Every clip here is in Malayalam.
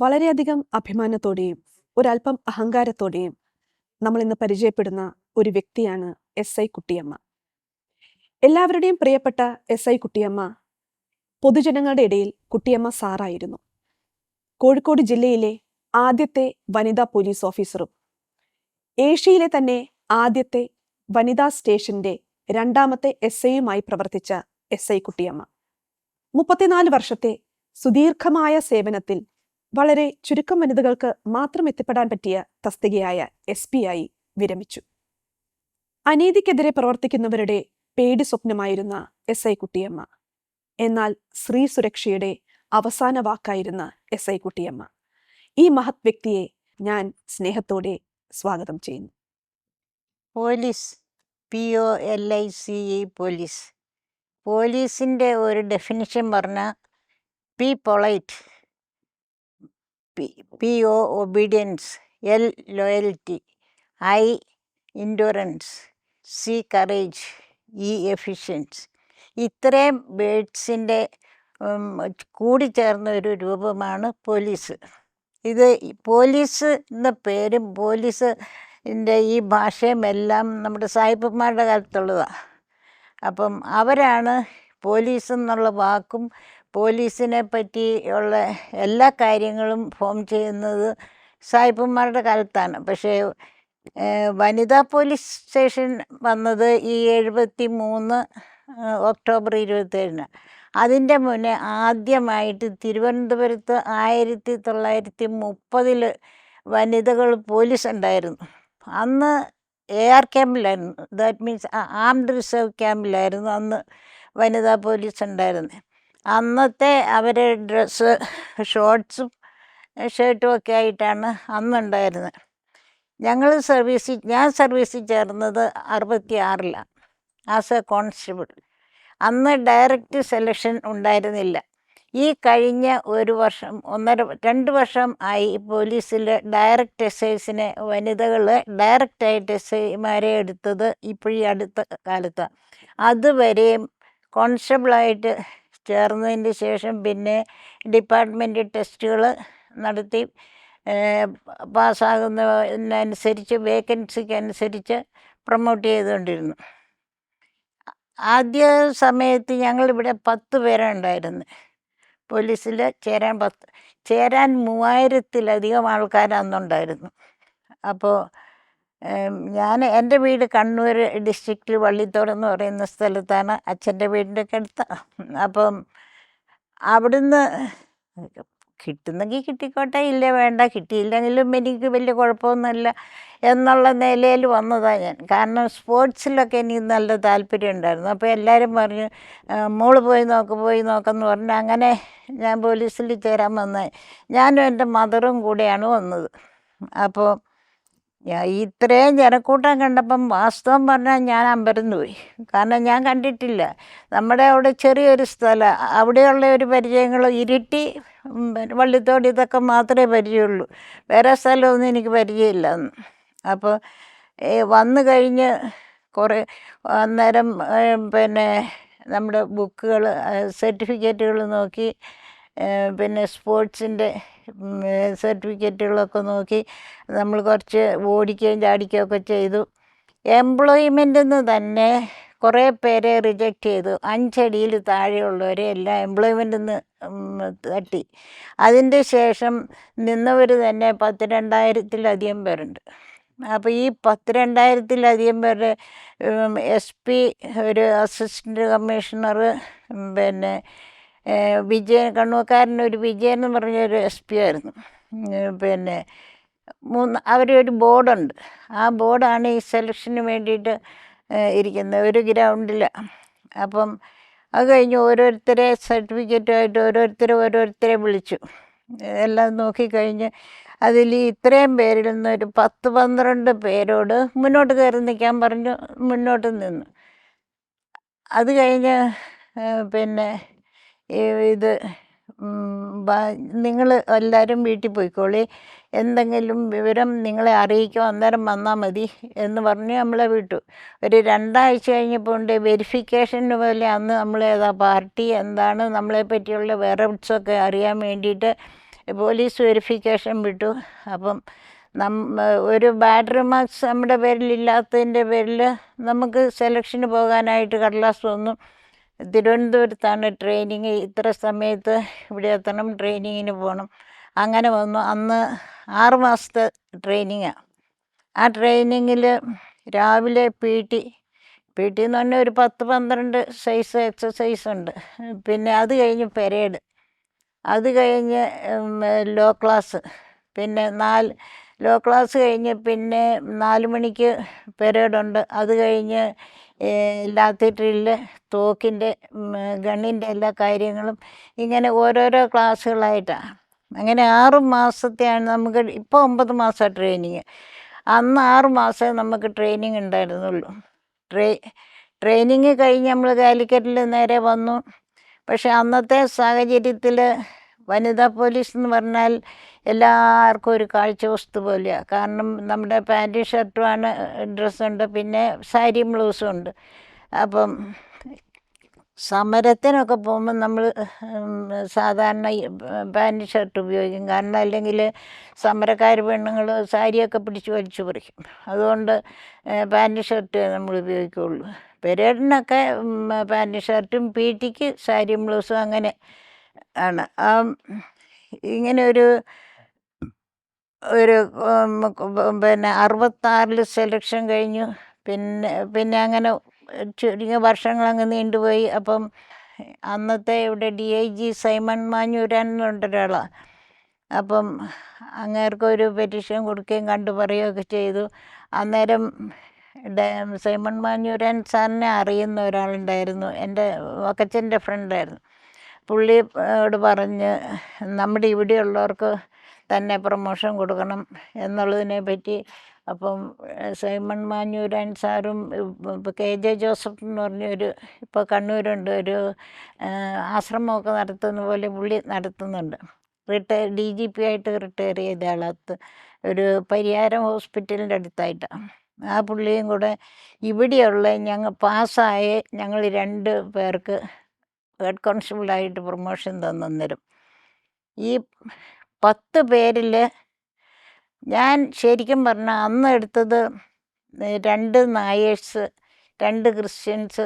വളരെയധികം അഭിമാനത്തോടെയും ഒരല്പം അഹങ്കാരത്തോടെയും നമ്മൾ ഇന്ന് പരിചയപ്പെടുന്ന ഒരു വ്യക്തിയാണ് എസ് ഐ കുട്ടിയമ്മ. എല്ലാവരുടെയും പ്രിയപ്പെട്ട എസ് ഐ കുട്ടിയമ്മ പൊതുജനങ്ങളുടെ ഇടയിൽ കുട്ടിയമ്മ സാറായിരുന്നു. കോഴിക്കോട് ജില്ലയിലെ ആദ്യത്തെ വനിതാ പോലീസ് ഓഫീസറും ഏഷ്യയിലെ തന്നെ ആദ്യത്തെ വനിതാ സ്റ്റേഷന്റെ രണ്ടാമത്തെ എസ് ഐയുമായി പ്രവർത്തിച്ച എസ് ഐ കുട്ടിയമ്മ 34 വർഷത്തെ സുദീർഘമായ സേവനത്തിൽ വളരെ ചുരുക്കം വനിതകൾക്ക് മാത്രം എത്തിപ്പെടാൻ പറ്റിയ തസ്തികയായ SP ആയി വിരമിച്ചു. അനീതിക്കെതിരെ പ്രവർത്തിക്കുന്നവരുടെ പേടി സ്വപ്നമായിരുന്ന എസ് ഐ കുട്ടിയമ്മ, എന്നാൽ സ്ത്രീ സുരക്ഷയുടെ അവസാന വാക്കായിരുന്ന എസ് ഐ കുട്ടിയമ്മ, ഈ മഹത് വ്യക്തിയെ ഞാൻ സ്നേഹത്തോടെ സ്വാഗതം ചെയ്യുന്നു. Police, POLICE, police. പോലീസിൻ്റെ ഒരു ഡെഫിനിഷൻ പറഞ്ഞാൽ P polite, PO obedience, L loyalty, I endurance, C courage, E Ephesians. ഇത്രയും വേർഡ്സിൻ്റെ കൂടിച്ചേർന്ന ഒരു രൂപമാണ് പോലീസ്. ഇത് പോലീസ് എന്ന പേരും പോലീസിൻ്റെ ഈ ഭാഷയും എല്ലാം നമ്മുടെ സായിപ്പന്മാരുടെ കാലത്തുള്ളതാണ്. അപ്പം അവരാണ് പോലീസ് എന്നുള്ള വാക്കും പോലീസിനെ പറ്റിയുള്ള എല്ലാ കാര്യങ്ങളും ഫോം ചെയ്യുന്നത് സായിപ്പന്മാരുടെ കാലത്താണ്. പക്ഷേ വനിതാ പോലീസ് സ്റ്റേഷൻ വന്നത് ഈ 73 ഒക്ടോബർ 27. അതിൻ്റെ മുന്നേ ആദ്യമായിട്ട് തിരുവനന്തപുരത്ത് 1930 വനിതകൾ പോലീസ് ഉണ്ടായിരുന്നു. അന്ന് AR ക്യാമ്പിലായിരുന്നു, ദാറ്റ് മീൻസ് ആംഡ് റിസർവ് ക്യാമ്പിലായിരുന്നു അന്ന് വനിതാ പോലീസ് ഉണ്ടായിരുന്നത്. അന്നത്തെ അവരുടെ ഡ്രസ്സ് ഷോർട്ട്സും ഷർട്ടും ഒക്കെ ആയിട്ടാണ് അന്നുണ്ടായിരുന്നത്. ഞാൻ സർവീസിൽ ചേർന്നത് 66 ആസ് എ കോൺസ്റ്റബിൾ. അന്ന് ഡയറക്റ്റ് സെലക്ഷൻ ഉണ്ടായിരുന്നില്ല. ഈ കഴിഞ്ഞ 2 വർഷം ആയി പോലീസിൽ ഡയറക്റ്റ് എസ്ഐസിനെ വനിതകൾ ഡയറക്റ്റായിട്ട് SIമാരെ എടുത്തത് ഇപ്പോഴീ അടുത്ത കാലത്താണ്. അതുവരെയും കോൺസ്റ്റബിളായിട്ട് ചേർന്നതിന് ശേഷം പിന്നെ ഡിപ്പാർട്ട്മെൻറ്റ് ടെസ്റ്റുകൾ നടത്തി പാസ്സാകുന്നതിനനുസരിച്ച് വേക്കൻസിക്ക് അനുസരിച്ച് ചെയ്തുകൊണ്ടിരുന്നു. ആദ്യ സമയത്ത് ഞങ്ങളിവിടെ 10 പേരുണ്ടായിരുന്നു പോലീസിൽ ചേരാൻ. 3000-ലധികം ആൾക്കാർ അന്നുണ്ടായിരുന്നു. അപ്പോൾ എൻ്റെ വീട് കണ്ണൂർ ഡിസ്ട്രിക്റ്റിൽ വള്ളിത്തോട് എന്ന് പറയുന്ന സ്ഥലത്താണ്, അച്ഛൻ്റെ വീടിൻ്റെ ഒക്കെ അടുത്താണ്. അപ്പം അവിടുന്ന് കിട്ടുന്നെങ്കിൽ കിട്ടിക്കോട്ടെ, ഇല്ലേ വേണ്ട, കിട്ടിയില്ലെങ്കിലും എനിക്ക് വലിയ കുഴപ്പമൊന്നുമില്ല എന്നുള്ള നിലയിൽ വന്നതാണ് ഞാൻ. കാരണം സ്പോർട്സിലൊക്കെ എനിക്ക് നല്ല താല്പര്യം ഉണ്ടായിരുന്നു. അപ്പോൾ എല്ലാവരും പറഞ്ഞു മോള് പോയി നോക്കെന്ന് പറഞ്ഞു. അങ്ങനെ ഞാൻ പോലീസിൽ ചേരാൻ വന്നത്. ഞാനും എൻ്റെ മദറും കൂടെയാണ് വന്നത്. അപ്പോൾ ഇത്രയും ജനക്കൂട്ടം കണ്ടപ്പം വാസ്തവം പറഞ്ഞാൽ ഞാൻ അമ്പരന്ന് പോയി. കാരണം ഞാൻ കണ്ടിട്ടില്ല. നമ്മുടെ അവിടെ ചെറിയൊരു സ്ഥലം, അവിടെയുള്ള ഒരു പരിചയങ്ങൾ ഇരിട്ടി, വള്ളിത്തോട് ഇതൊക്കെ മാത്രമേ പരിചയമുള്ളൂ. വേറെ സ്ഥലമൊന്നും എനിക്ക് പരിചയമില്ല അന്ന്. അപ്പോൾ വന്നു കഴിഞ്ഞ് അന്നേരം പിന്നെ നമ്മുടെ ബുക്കുകൾ, സർട്ടിഫിക്കറ്റുകൾ നോക്കി, പിന്നെ സ്പോർട്സിൻ്റെ സർട്ടിഫിക്കറ്റുകളൊക്കെ നോക്കി നമ്മൾ കുറച്ച് ഓടിക്കുകയും ചാടിക്കുകയും ഒക്കെ ചെയ്തു. എംപ്ലോയ്മെൻറ്റിൽ നിന്ന് തന്നെ കുറേ പേരെ റിജക്റ്റ് ചെയ്തു. 5 അടിയിൽ താഴെയുള്ളവരെ എല്ലാം എംപ്ലോയ്മെൻറ്റിൽ നിന്ന് തട്ടി. അതിൻ്റെ ശേഷം നിന്നവർ തന്നെ 12,000-ലധികം പേരുണ്ട്. അപ്പോൾ ഈ 12,000-ലധികം പേരുടെ SP, ഒരു അസിസ്റ്റൻ്റ് കമ്മീഷണർ, പിന്നെ കണ്ണൂർക്കാരനൊരു വിജയൻ എന്ന് പറഞ്ഞൊരു SP ആയിരുന്നു. പിന്നെ അവരൊരു ബോർഡുണ്ട്. ആ ബോർഡാണ് ഈ സെലക്ഷന് വേണ്ടിയിട്ട് ഇരിക്കുന്നത് ഒരു ഗ്രൗണ്ടിൽ. അപ്പം അത് കഴിഞ്ഞ് ഓരോരുത്തരെ സർട്ടിഫിക്കറ്റുമായിട്ട് ഓരോരുത്തരെ വിളിച്ചു. എല്ലാം നോക്കിക്കഴിഞ്ഞ് അതിൽ ഇത്രയും പേരിൽ നിന്ന് ഒരു 10-12 പേരോട് മുന്നോട്ട് കയറി നിൽക്കാൻ പറഞ്ഞു. മുന്നോട്ട് നിന്നു. അത് കഴിഞ്ഞ് പിന്നെ ഇത് നിങ്ങൾ എല്ലാവരും വീട്ടിൽ പോയിക്കോളി, എന്തെങ്കിലും വിവരം നിങ്ങളെ അറിയിക്കും, അന്നേരം വന്നാൽ മതി എന്ന് പറഞ്ഞ് നമ്മളെ വിട്ടു. ഒരു 2 ആഴ്ച കഴിഞ്ഞപ്പോൾ വെരിഫിക്കേഷന് പോലെ അന്ന് നമ്മൾ ഏതാ പാർട്ടി, എന്താണ്, നമ്മളെ പറ്റിയുള്ള വെറബ്സൊക്കെ അറിയാൻ വേണ്ടിയിട്ട് പോലീസ് വെരിഫിക്കേഷൻ വിട്ടു. അപ്പം ഒരു ബാഡ് റിമാർക്സ് നമ്മുടെ പേരിലില്ലാത്തതിൻ്റെ പേരിൽ നമുക്ക് സെലക്ഷന് പോകാനായിട്ട് കടലാസ് വന്നു. തിരുവനന്തപുരത്താണ് ട്രെയിനിങ്, ഇത്ര സമയത്ത് ഇവിടെ എത്തണം, ട്രെയിനിങ്ങിന് പോകണം. അങ്ങനെ വന്നു. അന്ന് 6 മാസത്തെ ട്രെയിനിങ്ങാണ്. ആ ട്രെയിനിങ്ങിൽ രാവിലെ പി ടി എന്ന് പറഞ്ഞാൽ ഒരു 10-12 സൈസ് എക്സസൈസ് ഉണ്ട്. പിന്നെ അത് കഴിഞ്ഞ് പെരേഡ്, അത് കഴിഞ്ഞ് ലോ ക്ലാസ്, പിന്നെ ലോ ക്ലാസ് കഴിഞ്ഞ് പിന്നെ 4 മണിക്ക് പെരേഡുണ്ട്. അത് കഴിഞ്ഞ് ലാത്തി ഡ്രില്ല്, തോക്കിൻ്റെ ഗണ്ണിൻ്റെ എല്ലാ കാര്യങ്ങളും, ഇങ്ങനെ ഓരോരോ ക്ലാസ്സുകളായിട്ടാണ്. അങ്ങനെ 6 മാസത്തെയാണ് നമുക്ക്. ഇപ്പോൾ 9 മാസമാണ് ട്രെയിനിങ്. അന്ന് 6 മാസമേ നമുക്ക് ട്രെയിനിങ് ഉണ്ടായിരുന്നുള്ളൂ. ട്രെയിനിങ് കഴിഞ്ഞ് നമ്മൾ കാലിക്കറ്റിൽ നേരെ വന്നു. പക്ഷെ അന്നത്തെ സാഹചര്യത്തിൽ വനിതാ പോലീസ് എന്ന് പറഞ്ഞാൽ എല്ലാവർക്കും ഒരു കാഴ്ച വസ്തു പോലെയാണ്. കാരണം നമ്മുടെ പാൻറ്റും ഷർട്ടുമാണ് ഡ്രസ്സുണ്ട്, പിന്നെ സാരിയും ബ്ലൗസും ഉണ്ട്. അപ്പം സമരത്തിനൊക്കെ പോകുമ്പോൾ നമ്മൾ സാധാരണ പാൻറ്റ് ഷർട്ട് ഉപയോഗിക്കും. കാരണം അല്ലെങ്കിൽ സമരക്കാർ പെണ്ണുങ്ങൾ സാരിയൊക്കെ പിടിച്ച് വലിച്ചു പറിക്കും. അതുകൊണ്ട് പാൻറ്റ് ഷർട്ട് നമ്മൾ ഉപയോഗിക്കുകയുള്ളൂ. പെരേഡിനൊക്കെ പാൻറ്റ് ഷർട്ടും, പി ടിക്ക് സാരിയും ബ്ലൗസും അങ്ങനെ ആണ്. ഇങ്ങനെ ഒരു പിന്നെ 66 സെലക്ഷൻ കഴിഞ്ഞു. പിന്നെ അങ്ങനെ ചുരുങ്ങിയ വർഷങ്ങളങ്ങ് നീണ്ടുപോയി. അപ്പം അന്നത്തെ ഇവിടെ DIG സൈമൺ മാഞ്ഞൂരാൻ എന്നുണ്ട് ഒരാളാണ്. അപ്പം അങ്ങേർക്കൊരു പെറ്റീഷൻ കൊടുക്കുകയും കണ്ടു പറയുകയൊക്കെ ചെയ്തു. അന്നേരം സൈമൺ മാഞ്ഞൂരാൻ സാറിനെ അറിയുന്ന ഒരാളുണ്ടായിരുന്നു, എൻ്റെ വക്കച്ചൻ്റെ ഫ്രണ്ടായിരുന്നു. പുള്ളിയോട് പറഞ്ഞ് നമ്മുടെ ഇവിടെയുള്ളവർക്ക് തന്നെ പ്രൊമോഷൻ കൊടുക്കണം എന്നുള്ളതിനെ പറ്റി. അപ്പം സൈമൺ മാഞ്ഞൂരാൻ സാറും KJ ജോസഫ് എന്ന് പറഞ്ഞൊരു, ഇപ്പോൾ കണ്ണൂരുണ്ട്, ഒരു ആശ്രമമൊക്കെ നടത്തുന്ന പോലെ പുള്ളി നടത്തുന്നുണ്ട്. DGP ആയിട്ട് റിട്ടയർ ചെയ്ത ആളത്ത്, ഒരു പരിയാരം ഹോസ്പിറ്റലിൻ്റെ അടുത്തായിട്ടാണ്. ആ പുള്ളിയും കൂടെ ഇവിടെയുള്ള പാസ്സായ ഞങ്ങൾ 2 പേർക്ക് ഹെഡ് കോൺസ്റ്റബിളായിട്ട് പ്രൊമോഷൻ തന്നേരം. ഈ 10 പേരിൽ ഞാൻ ശരിക്കും പറഞ്ഞാൽ അന്ന് എടുത്തത് 2 നായേഴ്സ്, 2 ക്രിസ്ത്യൻസ്,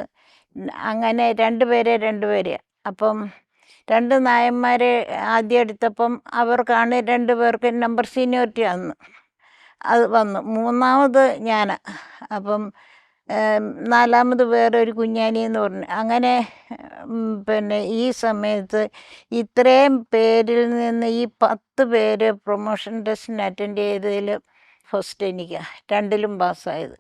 അങ്ങനെ 2 പേരെ. അപ്പം 2 നായന്മാരെ ആദ്യം എടുത്തപ്പം അവർക്കാണ് 2 പേർക്ക് നമ്പർ സീനിയോറിറ്റി അത് വന്നു. 3ാമത് ഞാൻ. അപ്പം 4ാമത് വേറൊരു കുഞ്ഞാനി എന്ന് പറഞ്ഞു. അങ്ങനെ പിന്നെ ഈ സമയത്ത് ഇത്രയും പേരിൽ നിന്ന് ഈ 10 പേര് പ്രൊമോഷൻ ടെസ്റ്റിന് അറ്റൻഡ് ചെയ്തതിൽ ഫസ്റ്റ് എനിക്കാണ്, 2ലും പാസ്സായത്.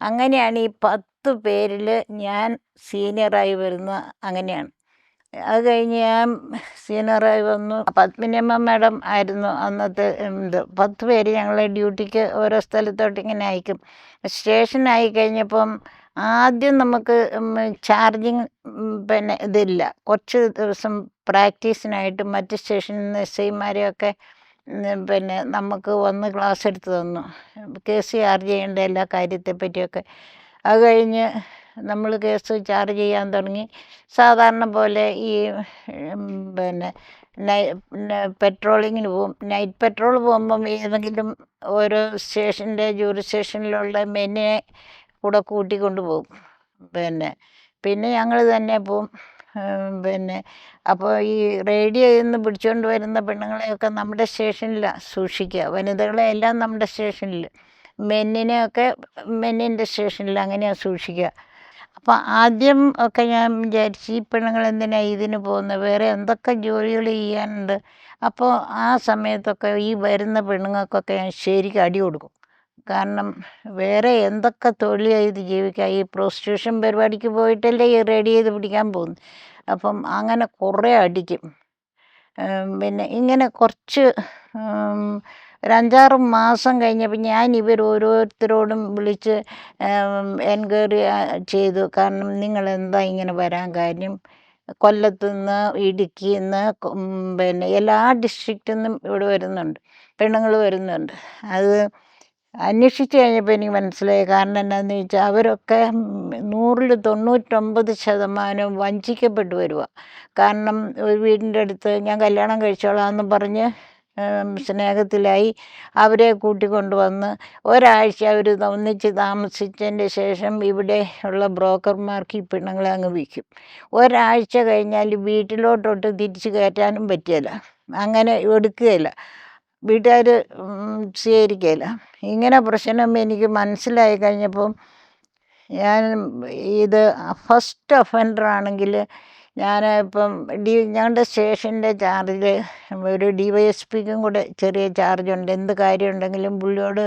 അങ്ങനെയാണ് ഈ 10 പേരിൽ ഞാൻ സീനിയറായി വരുന്നത്. അങ്ങനെയാണ്. അത് കഴിഞ്ഞ് ഞാൻ സീനിയറായി വന്നു. പത്മിനിയമ്മ മാഡം ആയിരുന്നു അന്നത്തെ 10 പേര് ഞങ്ങളെ ഡ്യൂട്ടിക്ക് ഓരോ സ്ഥലത്തോട്ട് ഇങ്ങനെ അയക്കും. സ്റ്റേഷനായി കഴിഞ്ഞപ്പം ആദ്യം നമുക്ക് ചാർജിങ് പിന്നെ ഇതില്ല. കുറച്ച് ദിവസം പ്രാക്ടീസിനായിട്ട് മറ്റ് സ്റ്റേഷനിൽ നിന്ന് SIമാരെയൊക്കെ പിന്നെ നമുക്ക് വന്ന് ക്ലാസ് എടുത്ത് തന്നു, കേസ് ചാർജ് ചെയ്യേണ്ട എല്ലാ കാര്യത്തെപ്പറ്റിയൊക്കെ. അത് കഴിഞ്ഞ് നമ്മൾ കേസ് ചാർജ് ചെയ്യാൻ തുടങ്ങി. സാധാരണ പോലെ ഈ പിന്നെ പെട്രോളിങ്ങിന് പോകും. നൈറ്റ് പെട്രോൾ പോകുമ്പം ഏതെങ്കിലും ഓരോ ജൂറിസ്ഡിക്ഷനിലുള്ള മെന്നെ കൂടെ കൂട്ടിക്കൊണ്ട് പോകും. പിന്നെ ഞങ്ങൾ തന്നെ പോവും. പിന്നെ അപ്പോൾ ഈ റേഡിയോയിൽ നിന്ന് പിടിച്ചുകൊണ്ട് വരുന്ന പെണ്ണുങ്ങളെയൊക്കെ നമ്മുടെ സ്റ്റേഷനിലാണ് സൂക്ഷിക്കുക. വനിതകളെ എല്ലാം നമ്മുടെ സ്റ്റേഷനിൽ, മെന്നിനെയൊക്കെ മെന്നിൻ്റെ സ്റ്റേഷനിൽ അങ്ങനെയാണ് സൂക്ഷിക്കുക. അപ്പോൾ ആദ്യം ഒക്കെ ഞാൻ വിചാരിച്ചു ഈ പെണ്ണുങ്ങൾ എന്തിനാണ് ഇതിന് പോകുന്നത്, വേറെ എന്തൊക്കെ ജോലികൾ ചെയ്യാനുണ്ട്. അപ്പോൾ ആ സമയത്തൊക്കെ ഈ വരുന്ന പെണ്ണുങ്ങൾക്കൊക്കെ ഞാൻ ശരിക്കും അടി കൊടുക്കും. കാരണം വേറെ എന്തൊക്കെ തൊഴിൽ ചെയ്ത് ജീവിക്കുക, ഈ പ്രോസ്റ്റിറ്റ്യൂഷൻ പരിപാടിക്ക് പോയിട്ടല്ലേ ഈ റെഡി ചെയ്ത് പിടിക്കാൻ പോകുന്നു. അപ്പം അങ്ങനെ കുറേ അടിക്കും. പിന്നെ ഇങ്ങനെ കുറച്ച് ഒരു 5-6 മാസം കഴിഞ്ഞപ്പോൾ ഞാൻ ഓരോരുത്തരോടും വിളിച്ച് എൻക്വയറി ചെയ്തു. കാരണം നിങ്ങളെന്താ ഇങ്ങനെ വരാൻ കാര്യം, കൊല്ലത്തുനിന്ന്, ഇടുക്കിയിൽ നിന്ന്, പിന്നെ എല്ലാ ഡിസ്ട്രിക്റ്റിൽ നിന്നും ഇവിടെ വരുന്നുണ്ട്, പെണ്ണുങ്ങൾ വരുന്നുണ്ട്. അത് അന്വേഷിച്ച് കഴിഞ്ഞപ്പോൾ എനിക്ക് മനസ്സിലായി. കാരണം എന്താണെന്ന് ചോദിച്ചാൽ അവരൊക്കെ 100-ൽ 99% വഞ്ചിക്കപ്പെട്ട് വരിക. കാരണം ഒരു വീടിൻ്റെ അടുത്ത് ഞാൻ കല്യാണം കഴിച്ചോളാമെന്ന് പറഞ്ഞ് സ്നേഹത്തിലായി. അവരെ കൂട്ടിക്കൊണ്ടുവന്ന് ഒരാഴ്ച അവർ ഒന്നിച്ച് താമസിച്ചതിൻ്റെ ശേഷം ഇവിടെ ഉള്ള ബ്രോക്കർമാർക്ക് ഈ പെണ്ണുങ്ങളെ അങ്ങ് വിൽക്കും. ഒരാഴ്ച കഴിഞ്ഞാൽ വീട്ടിലോട്ടൊട്ട് തിരിച്ച് കയറ്റാനും പറ്റില്ല, അങ്ങനെ എടുക്കുകയില്ല, വീട്ടുകാർ സ്വീകരിക്കുകയില്ല. ഇങ്ങനെ പ്രശ്നം എനിക്ക് മനസ്സിലായി കഴിഞ്ഞപ്പം ഞാൻ ഇത് ഫസ്റ്റ് ഒഫൻഡർ ആണെങ്കിൽ ഞാൻ ഇപ്പം ഞങ്ങളുടെ സ്റ്റേഷൻ്റെ ചാർജിൽ ഒരു DYSPക്കും കൂടെ ചെറിയ ചാർജുണ്ട്. എന്ത് കാര്യം ഉണ്ടെങ്കിലും പുള്ളിയോട്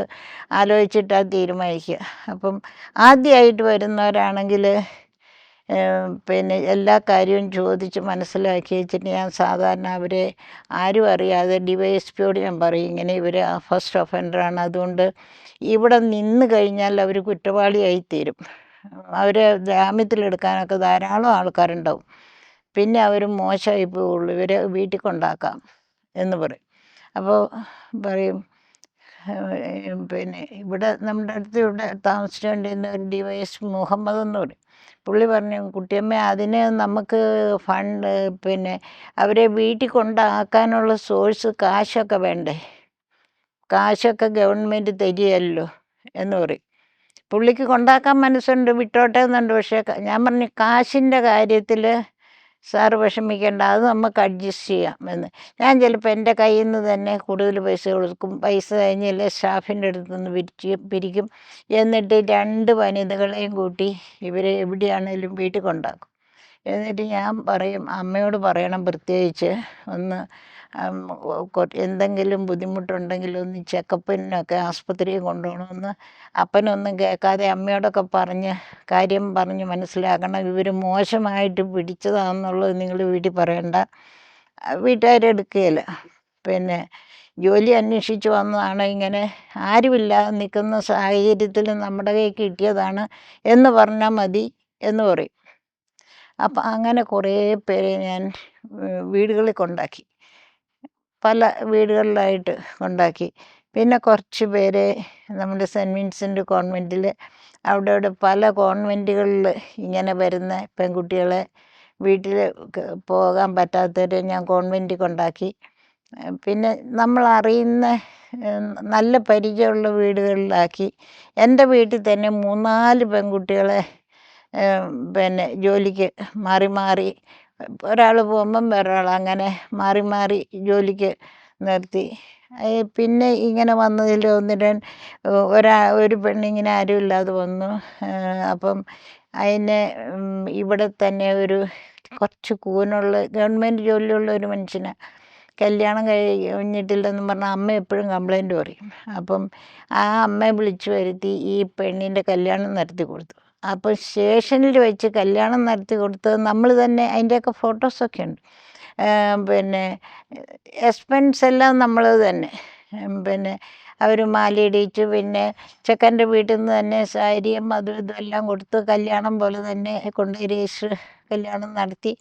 ആലോചിച്ചിട്ടാണ് തീരുമാനിക്കുക. അപ്പം ആദ്യമായിട്ട് വരുന്നവരാണെങ്കിൽ പിന്നെ എല്ലാ കാര്യവും ചോദിച്ച് മനസ്സിലാക്കി വെച്ചിട്ട് ഞാൻ സാധാരണ അവരെ ആരും അറിയാതെ DYSPയോട് ഞാൻ പറയും, ഇങ്ങനെ ഇവർ ഫസ്റ്റ് ഒഫൻഡറാണ്, അതുകൊണ്ട് ഇവിടെ നിന്ന് കഴിഞ്ഞാൽ അവർ കുറ്റവാളിയായിത്തീരും, അവരെ ജാമ്യത്തിലെടുക്കാനൊക്കെ ധാരാളം ആൾക്കാരുണ്ടാവും, പിന്നെ അവർ മോശമായി പോവുള്ളൂ, ഇവരെ വീട്ടിൽ കൊണ്ടാക്കാം എന്ന് പറയും. അപ്പോൾ പറയും പിന്നെ ഇവിടെ നമ്മുടെ അടുത്ത് ഇവിടെ താമസിച്ചുകൊണ്ടിരുന്ന ഒരു DYSP മുഹമ്മദ് എന്ന് പറയും. പുള്ളി പറഞ്ഞു, കുട്ടിയമ്മ അതിന് നമുക്ക് ഫണ്ട് പിന്നെ അവരെ വീട്ടിൽ കൊണ്ടാക്കാനുള്ള സോഴ്സ് കാശൊക്കെ വേണ്ടേ, കാശൊക്കെ ഗവൺമെൻറ് തരികയല്ലോ എന്ന് പറയും. പുള്ളിക്ക് കൊണ്ടാക്കാൻ മനസ്സുണ്ട്, വിട്ടോട്ടെ എന്നുണ്ട്. പക്ഷേ ഞാൻ പറഞ്ഞു, കാശിൻ്റെ കാര്യത്തിൽ സാറ് വിഷമിക്കേണ്ട, അത് നമുക്ക് അഡ്ജസ്റ്റ് ചെയ്യാം എന്ന്. ഞാൻ ചിലപ്പോൾ എൻ്റെ കയ്യിൽ നിന്ന് തന്നെ കൂടുതൽ പൈസ കൊടുക്കും, പൈസ കഴിഞ്ഞില്ല സ്റ്റാഫിൻ്റെ അടുത്ത് നിന്ന് പിരിക്കും. എന്നിട്ട് 2 വനിതകളെയും കൂട്ടി ഇവരെ എവിടെയാണേലും വീട്ടിൽ കൊണ്ടാക്കും. എന്നിട്ട് ഞാൻ പറയും, അമ്മയോട് പറയണം പ്രത്യേകിച്ച് ഒന്ന് എന്തെങ്കിലും ബുദ്ധിമുട്ടുണ്ടെങ്കിൽ ഒന്ന് ചെക്കപ്പിനൊക്കെ ആസ്പത്രിയിൽ കൊണ്ടുപോകണമെന്ന്. അപ്പനൊന്നും കേൾക്കാതെ അമ്മയോടൊക്കെ കാര്യം പറഞ്ഞ് മനസ്സിലാക്കണം. ഇവർ മോശമായിട്ട് പിടിച്ചതാണെന്നുള്ളത് നിങ്ങൾ വീട്ടിൽ പറയണ്ട, വീട്ടുകാരെടുക്കുകയില്ല. പിന്നെ ജോലി അന്വേഷിച്ച് വന്നതാണ്, ഇങ്ങനെ ആരുമില്ലാതെ നിൽക്കുന്ന സാഹചര്യത്തിൽ നമ്മുടെ കയ്യിൽ കിട്ടിയതാണ് എന്ന് പറഞ്ഞാൽ മതി എന്ന് പറയും. അപ്പം അങ്ങനെ കുറേ പേരെ ഞാൻ വീടുകളിൽ കൊണ്ടാക്കി, പല വീടുകളിലായിട്ട് കൊണ്ടാക്കി. പിന്നെ കുറച്ച് പേരെ നമ്മുടെ സെൻറ്റ് വിൻസെൻ്റ് കോൺവെൻറ്റിൽ, അവിടെ പല കോൺവെൻറ്റുകളിൽ ഇങ്ങനെ വരുന്ന പെൺകുട്ടികളെ വീട്ടിൽ പോകാൻ പറ്റാത്തവരെ ഞാൻ കോൺവെൻറ്റിൽ കൊണ്ടാക്കി. പിന്നെ നമ്മളറിയുന്ന നല്ല പരിചയമുള്ള വീടുകളിലാക്കി. എൻ്റെ വീട്ടിൽ തന്നെ 3-4 പെൺകുട്ടികളെ പിന്നെ ജോലിക്ക് മാറി മാറി, ഒരാൾ പോകുമ്പം വേറൊരാൾ, അങ്ങനെ മാറി മാറി ജോലിക്ക് നിർത്തി. പിന്നെ ഇങ്ങനെ വന്നതിൽ ഒരു പെണ്ണിങ്ങനെ ആരുമില്ലാതെ വന്നു. അപ്പം അതിനെ ഇവിടെ തന്നെ കുറച്ച് കൂനുള്ള ഗവൺമെൻറ് ജോലിയുള്ള ഒരു മനുഷ്യനെ കല്യാണം കഴിഞ്ഞിട്ടില്ലെന്നും പറഞ്ഞാൽ അമ്മ എപ്പോഴും കംപ്ലൈൻറ്റ് പറയും. അപ്പം ആ അമ്മയെ വിളിച്ചു വരുത്തി ഈ പെണ്ണിൻ്റെ കല്യാണം നടത്തി കൊടുത്തു. അപ്പോൾ സ്റ്റേഷനിൽ വെച്ച് കല്യാണം നടത്തി കൊടുത്തത് നമ്മൾ തന്നെ, അതിൻ്റെയൊക്കെ ഫോട്ടോസൊക്കെ ഉണ്ട്. പിന്നെ എക്സ്പെൻസ് എല്ലാം നമ്മൾ തന്നെ. പിന്നെ അവർ മാലയിടിച്ചു, പിന്നെ ചെക്കൻ്റെ വീട്ടിൽ നിന്ന് തന്നെ സാരിയും അതും ഇതും എല്ലാം കൊടുത്ത് കല്യാണം പോലെ തന്നെ കൊണ്ട് രജിസ്റ്റർ കല്യാണം നടത്തി.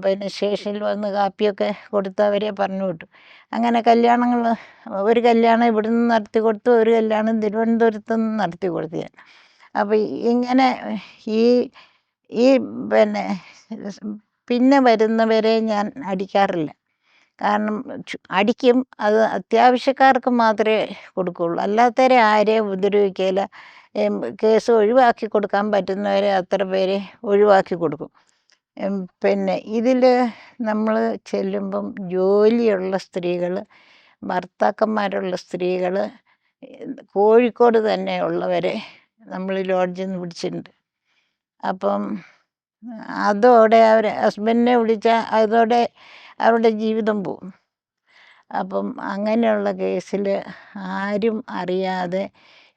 പിന്നെ സ്റ്റേഷനിൽ വന്ന് കാപ്പിയൊക്കെ കൊടുത്ത് അവരെ പറഞ്ഞു വിട്ടു. അങ്ങനെ കല്യാണങ്ങൾ, ഒരു കല്യാണം ഇവിടുന്ന് നടത്തി കൊടുത്തു, ഒരു കല്യാണം തിരുവനന്തപുരത്ത് നിന്ന് നടത്തി കൊടുത്തു ഞാൻ. അപ്പോൾ ഇങ്ങനെ ഈ പിന്നെ വരുന്നവരെ ഞാൻ അടിക്കാറില്ല. കാരണം അടിക്കും, അത് അത്യാവശ്യക്കാർക്ക് മാത്രമേ കൊടുക്കുകയുള്ളൂ, അല്ലാത്തവരെ ആരെയും ഉപദ്രവിക്കുകയില്ല. കേസ് ഒഴിവാക്കി കൊടുക്കാൻ പറ്റുന്നവരെ അത്ര പേരെ ഒഴിവാക്കി കൊടുക്കും. പിന്നെ ഇതിൽ നമ്മൾ ചെല്ലുമ്പം ജോലിയുള്ള സ്ത്രീകൾ, ഭർത്താക്കന്മാരുള്ള സ്ത്രീകൾ, കോഴിക്കോട് തന്നെ ഉള്ളവരെ നമ്മൾ ലോഡ്ജിൽ നിന്ന് പിടിച്ചിട്ടുണ്ട്. അപ്പം അതോടെ ഹസ്ബൻഡിനെ വിളിച്ചാൽ അതോടെ അവരുടെ ജീവിതം പോവും. അപ്പം അങ്ങനെയുള്ള കേസിൽ ആരും അറിയാതെ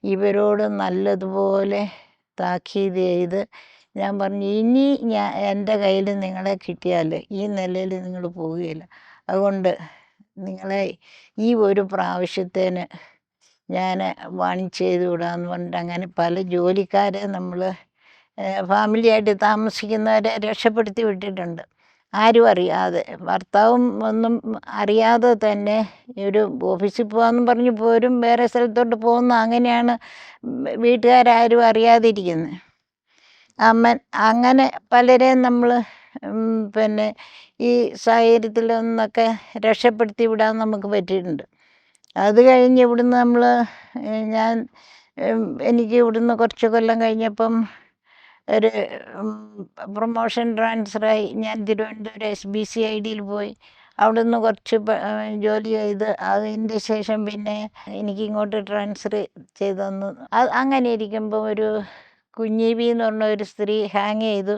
ഇവരോട് നല്ലതുപോലെ താക്കീത് ചെയ്ത് ഞാൻ പറഞ്ഞു, ഇനി എൻ്റെ കയ്യിൽ നിങ്ങളെ കിട്ടിയാൽ ഈ നിലയിൽ നിങ്ങൾ പോവുകയില്ല, അതുകൊണ്ട് നിങ്ങളെ ഈ ഒരു പ്രാവശ്യത്തേന് ഞാൻ വാണിംഗ് ചെയ്ത് വിടാമെന്ന് പറഞ്ഞിട്ട് അങ്ങനെ പല ജോലിക്കാരെ നമ്മൾ ഫാമിലിയായിട്ട് താമസിക്കുന്നവരെ രക്ഷപ്പെടുത്തി വിട്ടിട്ടുണ്ട്, ആരും അറിയാതെ. ഭർത്താവും ഒന്നും അറിയാതെ തന്നെ ഒരു ഓഫീസിൽ പോകാമെന്ന് പറഞ്ഞ് പോരും, വേറെ സ്ഥലത്തോട്ട് പോകുന്ന, അങ്ങനെയാണ് വീട്ടുകാരും അറിയാതിരിക്കുന്നത്. അങ്ങനെ പലരെയും നമ്മൾ പിന്നെ ഈ സാഹചര്യത്തിൽ നിന്നൊക്കെ രക്ഷപ്പെടുത്തി വിടാൻ നമുക്ക് പറ്റിയിട്ടുണ്ട്. അത് കഴിഞ്ഞ് ഇവിടുന്ന് നമ്മൾ ഞാൻ എനിക്ക് ഇവിടുന്ന് കുറച്ച് കൊല്ലം കഴിഞ്ഞപ്പം ഒരു പ്രൊമോഷൻ ട്രാൻസ്ഫറായി ഞാൻ തിരുവനന്തപുരം SBCIDയിൽ പോയി. അവിടുന്ന് കുറച്ച് ജോലി ചെയ്ത് അതിൻ്റെ ശേഷം പിന്നെ എനിക്ക് ഇങ്ങോട്ട് ട്രാൻസ്ഫർ ചെയ്ത് തന്നു. അങ്ങനെ ഇരിക്കുമ്പോൾ ഒരു കുഞ്ഞീബി എന്ന് പറഞ്ഞ ഒരു സ്ത്രീ ഹാങ് ചെയ്തു.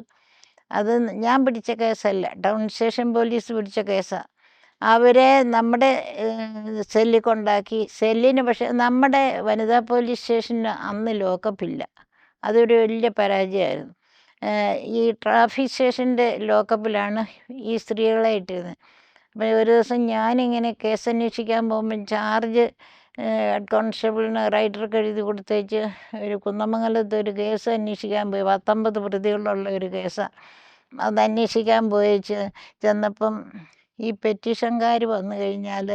അത് ഞാൻ പിടിച്ച കേസല്ല, ടൗൺ സ്റ്റേഷൻ പോലീസ് പിടിച്ച കേസാണ്. അവരെ നമ്മുടെ സെല്ലിൽ കൊണ്ടാക്കി. സെല്ലിന് പക്ഷേ നമ്മുടെ വനിതാ പോലീസ് സ്റ്റേഷന് അന്ന് ലോക്കപ്പില്ല. അതൊരു വലിയ പരാജയമായിരുന്നു. ഈ ട്രാഫിക് സ്റ്റേഷൻ്റെ ലോക്കപ്പിലാണ് ഈ സ്ത്രീകളെ ഇട്ടിരുന്നത്. അപ്പോൾ ഒരു ദിവസം ഞാനിങ്ങനെ കേസ് അന്വേഷിക്കാൻ പോകുമ്പം ചാർജ് ഹെഡ് കോൺസ്റ്റബിളിന് റൈറ്റർക്ക് എഴുതി കൊടുത്തേച്ച് ഒരു കുന്നമംഗലത്ത് ഒരു കേസ് അന്വേഷിക്കാൻ പോയി. 19 പ്രതികളുള്ള ഒരു കേസാണ്. അത് അന്വേഷിക്കാൻ ചെന്നപ്പം ഈ പെറ്റീഷൻകാർ വന്നു കഴിഞ്ഞാൽ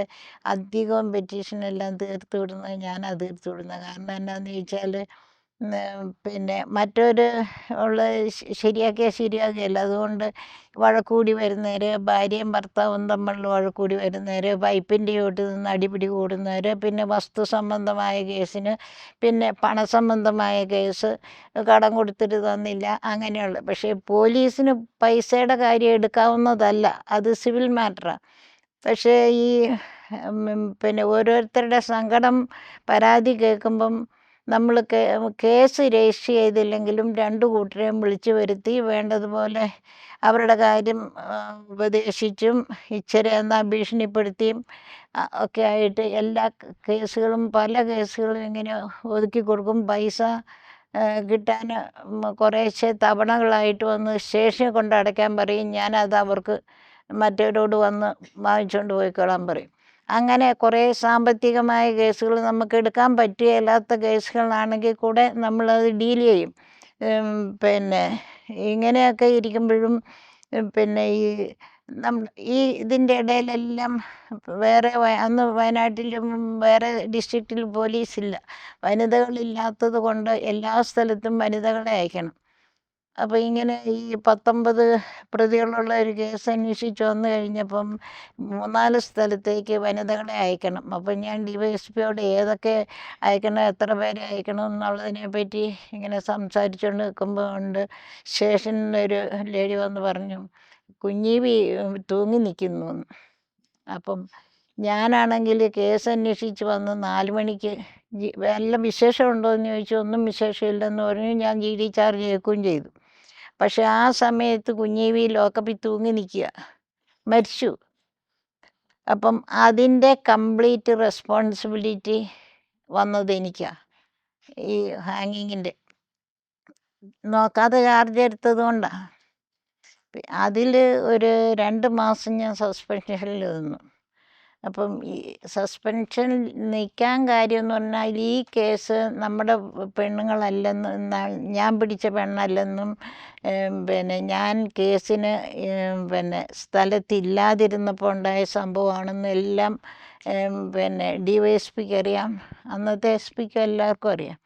അധികവും പെറ്റീഷനെല്ലാം തീർത്ത് വിടുന്നത് ഞാനാണ് തീർത്ത് വിടുന്നത്. കാരണം എന്നാന്ന് ചോദിച്ചാൽ പിന്നെ മറ്റൊരു ഉള്ള ശരിയാക്കിയാൽ ശരിയാകുകയില്ല. അതുകൊണ്ട് വഴക്കൂടി വരുന്നവർ, ഭാര്യയും ഭർത്താവും തമ്മിൽ വഴക്കൂടി വരുന്നവർ, പൈപ്പിൻ്റെ ചോട്ടിൽ നിന്ന് അടിപിടി കൂടുന്നവർ, പിന്നെ വസ്തു സംബന്ധമായ കേസിന്, പിന്നെ പണസംബന്ധമായ കേസ്, കടം കൊടുത്തിട്ട് തന്നില്ല, അങ്ങനെയുള്ള. പക്ഷേ പോലീസിന് പൈസയുടെ കാര്യം എടുക്കാവുന്നതല്ല, അത് സിവിൽ മാറ്ററാണ്. പക്ഷേ ഈ പിന്നെ ഓരോരുത്തരുടെ സങ്കടം, പരാതി കേൾക്കുമ്പം നമ്മൾ കേസ് രജിസ്റ്റർ ചെയ്തില്ലെങ്കിലും 2 കൂട്ടരെയും വിളിച്ചു വരുത്തി വേണ്ടതുപോലെ അവരുടെ കാര്യം ഉപദേശിച്ചും ഇച്ചിരി എന്നാൽ ഭീഷണിപ്പെടുത്തിയും ഒക്കെ ആയിട്ട് എല്ലാ കേസുകളും, പല കേസുകളും ഇങ്ങനെ ഒതുക്കി കൊടുക്കും. പൈസ കിട്ടാൻ കുറേശ്ശെ തവണകളായിട്ട് വന്ന് സ്റ്റേഷനിൽ കൊണ്ട് അടയ്ക്കാൻ പറയും. ഞാനത് അവർക്ക് മറ്റവരോട് വന്ന് വാങ്ങിച്ചുകൊണ്ട് പോയിക്കോളാൻ പറയും. അങ്ങനെ കുറേ സാമ്പത്തികമായ കേസുകൾ നമുക്ക് എടുക്കാൻ പറ്റുകയില്ലാത്ത കേസുകളാണെങ്കിൽ കൂടെ നമ്മളത് ഡീൽ ചെയ്യും. പിന്നെ ഇങ്ങനെയൊക്കെ ഇരിക്കുമ്പോഴും പിന്നെ ഈ ഇതിൻ്റെ ഇടയിലെല്ലാം വേറെ അന്ന് വയനാട്ടിലും വേറെ ഡിസ്ട്രിക്റ്റിൽ പോലീസില്ല. വനിതകളില്ലാത്തത് കൊണ്ട് എല്ലാ സ്ഥലത്തും വനിതകളെ അയക്കണം. അപ്പോൾ ഇങ്ങനെ ഈ 19 പ്രതികളുള്ള ഒരു കേസ് അന്വേഷിച്ച് വന്നു കഴിഞ്ഞപ്പം 3-4 സ്ഥലത്തേക്ക് വനിതകളെ അയക്കണം. അപ്പം ഞാൻ DYSPയോട് ഏതൊക്കെ അയക്കണം, എത്ര പേരെ അയക്കണം എന്നുള്ളതിനെ പറ്റി ഇങ്ങനെ സംസാരിച്ചുകൊണ്ട് നിൽക്കുമ്പോൾ ഉണ്ട് സ്റ്റേഷനിലൊരു ലേഡി വന്ന് പറഞ്ഞു, കുഞ്ഞീബി തൂങ്ങി നിൽക്കുന്നു എന്ന്. അപ്പം ഞാനാണെങ്കിൽ കേസ് അന്വേഷിച്ച് വന്ന് 4 മണിക്ക് വല്ല വിശേഷമുണ്ടോ എന്ന് ചോദിച്ചു. ഒന്നും വിശേഷമില്ലെന്ന് പറഞ്ഞു. ഞാൻ GD ചാർജ് കേൾക്കുകയും ചെയ്തു. പക്ഷെ ആ സമയത്ത് കുഞ്ഞീബി ലോക്കപ്പിൽ തൂങ്ങി നിൽക്കുക, മരിച്ചു. അപ്പം അതിൻ്റെ കംപ്ലീറ്റ് റെസ്പോൺസിബിലിറ്റി വന്നത് എനിക്കാണ്. ഈ ഹാങ്ങിങ്ങിൻ്റെ നോക്കാതെ ചാർജ് എടുത്തത് കൊണ്ടാണ്. അതിൽ ഒരു 2 മാസം ഞാൻ സസ്പെൻഷനിൽ നിന്നു. അപ്പം ഈ സസ്പെൻഷൻ നിൽക്കാൻ കാര്യമെന്ന് പറഞ്ഞാൽ ഈ കേസ് നമ്മുടെ പെണ്ണുങ്ങളല്ലെന്നും ഞാൻ പിടിച്ച പെണ്ണല്ലെന്നും പിന്നെ ഞാൻ കേസിന് പിന്നെ സ്ഥലത്തില്ലാതിരുന്നപ്പോൾ ഉണ്ടായ സംഭവമാണെന്നും എല്ലാം പിന്നെ DYSPക്ക് അറിയാം, അന്നത്തെ SPക്കും എല്ലാവർക്കും അറിയാം.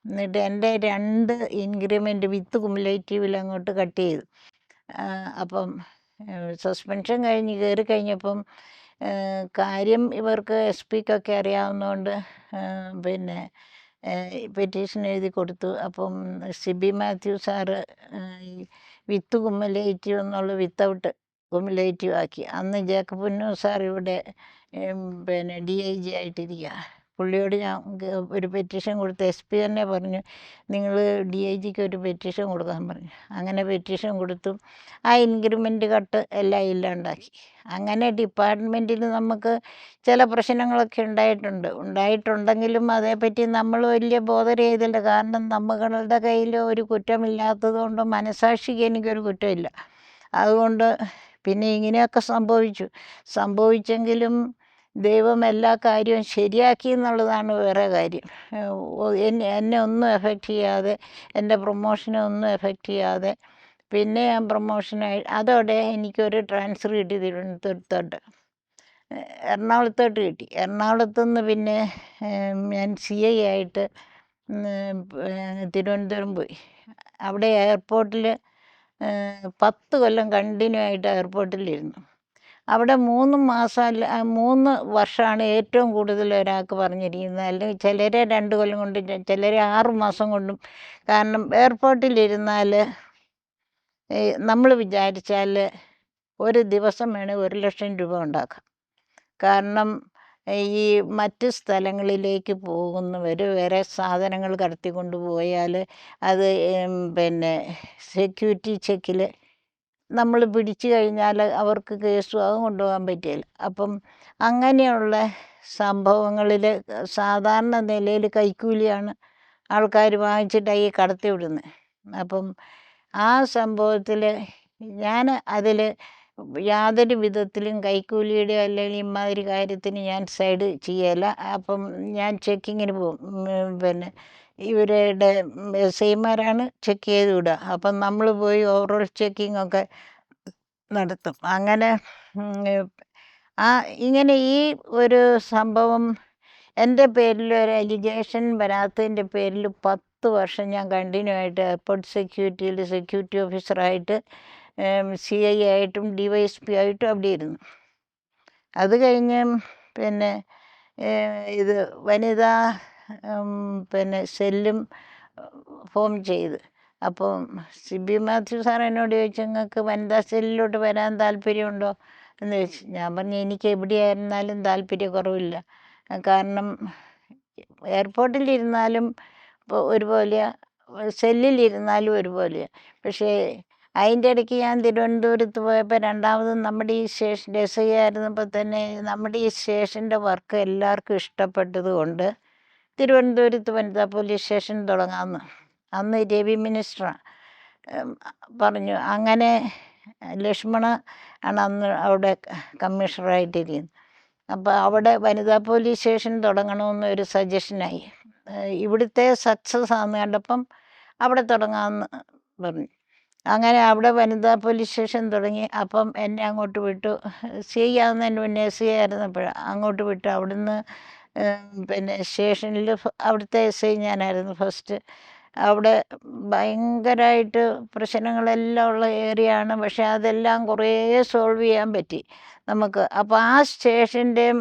എന്നിട്ട് എൻ്റെ 2 ഇൻക്രിമെൻ്റ് വിത്ത് കുമുലേറ്റീവിൽ അങ്ങോട്ട് കട്ട് ചെയ്തു. അപ്പം സസ്പെൻഷൻ കഴിഞ്ഞ് കയറി കഴിഞ്ഞപ്പം കാര്യം ഇവർക്ക് SPക്കൊക്കെ അറിയാവുന്നതുകൊണ്ട് പിന്നെ പെറ്റീഷൻ എഴുതി കൊടുത്തു. അപ്പം സിബി മാത്യു സാറ് വിത്ത് കുമുലേറ്റീവ് എന്നുള്ള വിത്തൗട്ട് കുമുലേറ്റീവ് ആക്കി. അന്ന് ജേക്കബ് പുന്നൂർ സാർ ഇവിടെ പിന്നെ DIG ആയിട്ടിരിക്കുക. പുള്ളിയോട് ഞാൻ ഒരു പെറ്റീഷൻ കൊടുത്ത് SP തന്നെ പറഞ്ഞു, നിങ്ങൾ DIGക്ക് ഒരു പെറ്റീഷൻ കൊടുക്കാൻ പറഞ്ഞു. അങ്ങനെ പെറ്റീഷൻ കൊടുത്തു. ആ ഇൻക്രിമെൻ്റ് കട്ട് എല്ലാം ഇല്ലാണ്ടാക്കി. അങ്ങനെ ഡിപ്പാർട്ട്മെൻറ്റിൽ നമുക്ക് ചില പ്രശ്നങ്ങളൊക്കെ ഉണ്ടായിട്ടുണ്ടെങ്കിലും അതേപ്പറ്റി നമ്മൾ വലിയ ബോധർ ചെയ്തില്ല. കാരണം നമ്മളുടെ കയ്യിൽ ഒരു കുറ്റമില്ലാത്തത് കൊണ്ട് മനസാക്ഷിക്ക് എനിക്കൊരു കുറ്റമില്ല. അതുകൊണ്ട് പിന്നെ ഇങ്ങനെയൊക്കെ സംഭവിച്ചെങ്കിലും ദൈവം എല്ലാ കാര്യവും ശരിയാക്കി എന്നുള്ളതാണ് വേറെ കാര്യം. എന്നെ ഒന്നും എഫക്റ്റ് ചെയ്യാതെ, എൻ്റെ പ്രൊമോഷനെ ഒന്നും എഫക്റ്റ് ചെയ്യാതെ പിന്നെ ഞാൻ പ്രൊമോഷനായി അതോടെ എനിക്കൊരു ട്രാൻസ്ഫർ കിട്ടി തിരുവനന്തപുരത്തോട്ട്. എറണാകുളത്തോട്ട് കിട്ടി. എറണാകുളത്തുനിന്ന് പിന്നെ ഞാൻ CI ആയിട്ട് തിരുവനന്തപുരം പോയി. അവിടെ എയർപോർട്ടിൽ 10 കൊല്ലം കണ്ടിന്യൂ ആയിട്ട് എയർപോർട്ടിലിരുന്നു. അവിടെ 3 മാസം 3 വർഷമാണ് ഏറ്റവും കൂടുതൽ ഒരാൾക്ക് പറഞ്ഞിരിക്കുന്നത്. അല്ലെങ്കിൽ ചിലരെ 2 കൊല്ലം കൊണ്ടും ചിലരെ 6 മാസം കൊണ്ടും. കാരണം എയർപോർട്ടിലിരുന്നാൽ നമ്മൾ വിചാരിച്ചാൽ ഒരു ദിവസം വേണേൽ 1,00,000 രൂപ ഉണ്ടാക്കാം. കാരണം ഈ മറ്റ് സ്ഥലങ്ങളിലേക്ക് പോകുന്നവർ വേറെ സാധനങ്ങൾ കടത്തിക്കൊണ്ട് പോയാൽ അത് പിന്നെ സെക്യൂരിറ്റി ചെക്കിൽ നമ്മൾ പിടിച്ചു കഴിഞ്ഞാൽ അവർക്ക് കേസും അതും കൊണ്ടുപോകാൻ പറ്റില്ല. അപ്പം അങ്ങനെയുള്ള സംഭവങ്ങളിൽ സാധാരണ നിലയിൽ കൈക്കൂലിയാണ് ആൾക്കാർ വാങ്ങിച്ചിട്ടാണ് ഈ കടത്തി വിടുന്നത്. അപ്പം ആ സംഭവത്തിൽ ഞാൻ അതിൽ യാതൊരു വിധത്തിലും കൈക്കൂലിയുടെ അല്ലെങ്കിൽ ഇമാതിരി കാര്യത്തിന് ഞാൻ സൈഡ് ചെയ്യല. അപ്പം ഞാൻ ചെക്കിങ്ങിന് പോകും. പിന്നെ ഇവരുടെ എസ്ഐമാരാണ് ചെക്ക് ചെയ്ത് വിടുക. അപ്പം നമ്മൾ പോയി ഓവറോൾ ചെക്കിംഗ് ഒക്കെ നടത്തും. അങ്ങനെ ഇങ്ങനെ ഈ ഒരു സംഭവം എൻ്റെ പേരിൽ ഒരു അലിഗേഷൻ വരാത്തതിൻ്റെ പേരിൽ 10 വർഷം ഞാൻ കണ്ടിന്യൂ ആയിട്ട് എയർപോർട്ട് സെക്യൂരിറ്റിയിൽ സെക്യൂരിറ്റി ഓഫീസറായിട്ട് CI ആയിട്ടും DYSP ആയിട്ടും അവിടെ ഇരുന്നു. അത് കഴിഞ്ഞ് പിന്നെ ഇത് വനിതാ പിന്നെ സെല്ലും ഫോം ചെയ്ത്. അപ്പം CB മാത്യു സാർ എന്നോട് ചോദിച്ചു, നിങ്ങൾക്ക് വനിതാ സെല്ലിലോട്ട് വരാൻ താല്പര്യമുണ്ടോ എന്ന് ചോദിച്ചു. ഞാൻ പറഞ്ഞു എനിക്ക് എവിടെയായിരുന്നാലും താല്പര്യക്കുറവില്ല. കാരണം എയർപോർട്ടിലിരുന്നാലും ഒരുപോലെയാണ്, സെല്ലിലിരുന്നാലും ഒരുപോലെയാണ്. പക്ഷേ അതിൻ്റെ ഇടയ്ക്ക് ഞാൻ തിരുവനന്തപുരത്ത് പോയപ്പോൾ രണ്ടാമതും നമ്മുടെ ഈ സ്റ്റേഷൻ SI ആയിരുന്നപ്പോൾ തന്നെ നമ്മുടെ ഈ സ്റ്റേഷൻ്റെ വർക്ക് എല്ലാവർക്കും ഇഷ്ടപ്പെട്ടത് കൊണ്ട് തിരുവനന്തപുരത്ത് വനിതാ പോലീസ് സ്റ്റേഷൻ തുടങ്ങാമെന്ന് അന്ന് രവി മിനിസ്റ്ററാണ് പറഞ്ഞു. അങ്ങനെ ലക്ഷ്മണ ആണ് അന്ന് അവിടെ കമ്മീഷണറായിട്ടിരിക്കുന്നത്. അപ്പോൾ അവിടെ വനിതാ പോലീസ് സ്റ്റേഷൻ തുടങ്ങണമെന്നൊരു സജഷനായി. ഇവിടുത്തെ സക്സസ് ആണെന്ന് കണ്ടപ്പം അവിടെ തുടങ്ങാമെന്ന് പറഞ്ഞു. അങ്ങനെ അവിടെ വനിതാ പോലീസ് സ്റ്റേഷൻ തുടങ്ങി. അപ്പം എന്നെ അങ്ങോട്ട് വിട്ടു. CI ആവുന്നതിന് മുന്നേ SI ആയിരുന്നപ്പോഴാണ് അങ്ങോട്ട് വിട്ടു. അവിടുന്ന് പിന്നെ സ്റ്റേഷനിൽ അവിടുത്തെ SI ഞാനായിരുന്നു ഫസ്റ്റ്. അവിടെ ഭയങ്കരമായിട്ട് പ്രശ്നങ്ങളെല്ലാം ഉള്ള ഏരിയയാണ്. പക്ഷേ അതെല്ലാം കുറേ സോൾവ് ചെയ്യാൻ പറ്റി നമുക്ക്. അപ്പോൾ ആ സ്റ്റേഷൻ്റെയും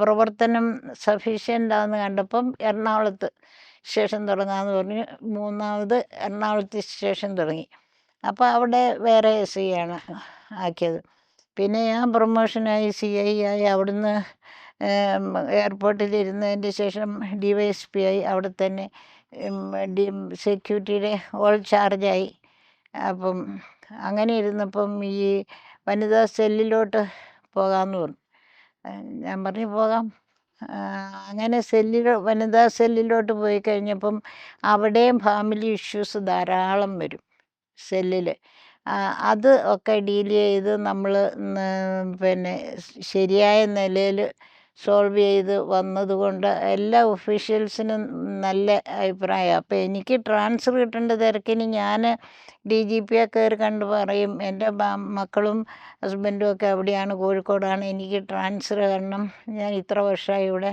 പ്രവർത്തനം സഫീഷ്യൻ്റാന്ന് കണ്ടപ്പം എറണാകുളത്ത് സ്റ്റേഷൻ തുടങ്ങാമെന്ന് പറഞ്ഞ് മൂന്നാമത് എറണാകുളത്ത് സ്റ്റേഷൻ തുടങ്ങി. അപ്പോൾ അവിടെ വേറെ SI ആണ് ആക്കിയത്. പിന്നെ ഞാൻ പ്രൊമോഷനായി CI ആയി. അവിടുന്ന് എയർപോർട്ടിലിരുന്നതിൻ്റെ ശേഷം DYSP ആയി. അവിടെ തന്നെ സെക്യൂരിറ്റിയുടെ ഓൾ ചാർജായി. അപ്പം അങ്ങനെ ഇരുന്നപ്പം ഈ വനിതാ സെല്ലിലോട്ട് പോകാമെന്ന് പറഞ്ഞു. ഞാൻ പറഞ്ഞു പോകാം. അങ്ങനെ വനിതാ സെല്ലിലോട്ട് പോയി കഴിഞ്ഞപ്പം അവിടെയും ഫാമിലി ഇഷ്യൂസ് ധാരാളം വരും സെല്ലിൽ. അത് ഒക്കെ ഡീൽ ചെയ്ത് നമ്മൾ പിന്നെ ശരിയായ നിലയിൽ സോൾവ് ചെയ്ത് വന്നതുകൊണ്ട് എല്ലാ ഒഫീഷ്യൽസിനും നല്ല അഭിപ്രായമാണ്. അപ്പോൾ എനിക്ക് ട്രാൻസ്ഫർ കിട്ടേണ്ട തിരക്കിന് ഞാൻ DGP കയറി കണ്ട് പറയും, എൻ്റെ മക്കളും ഹസ്ബൻഡും ഒക്കെ അവിടെയാണ്, കോഴിക്കോടാണ്, എനിക്ക് ട്രാൻസ്ഫർ കാരണം ഞാൻ ഇത്ര വർഷമായി ഇവിടെ.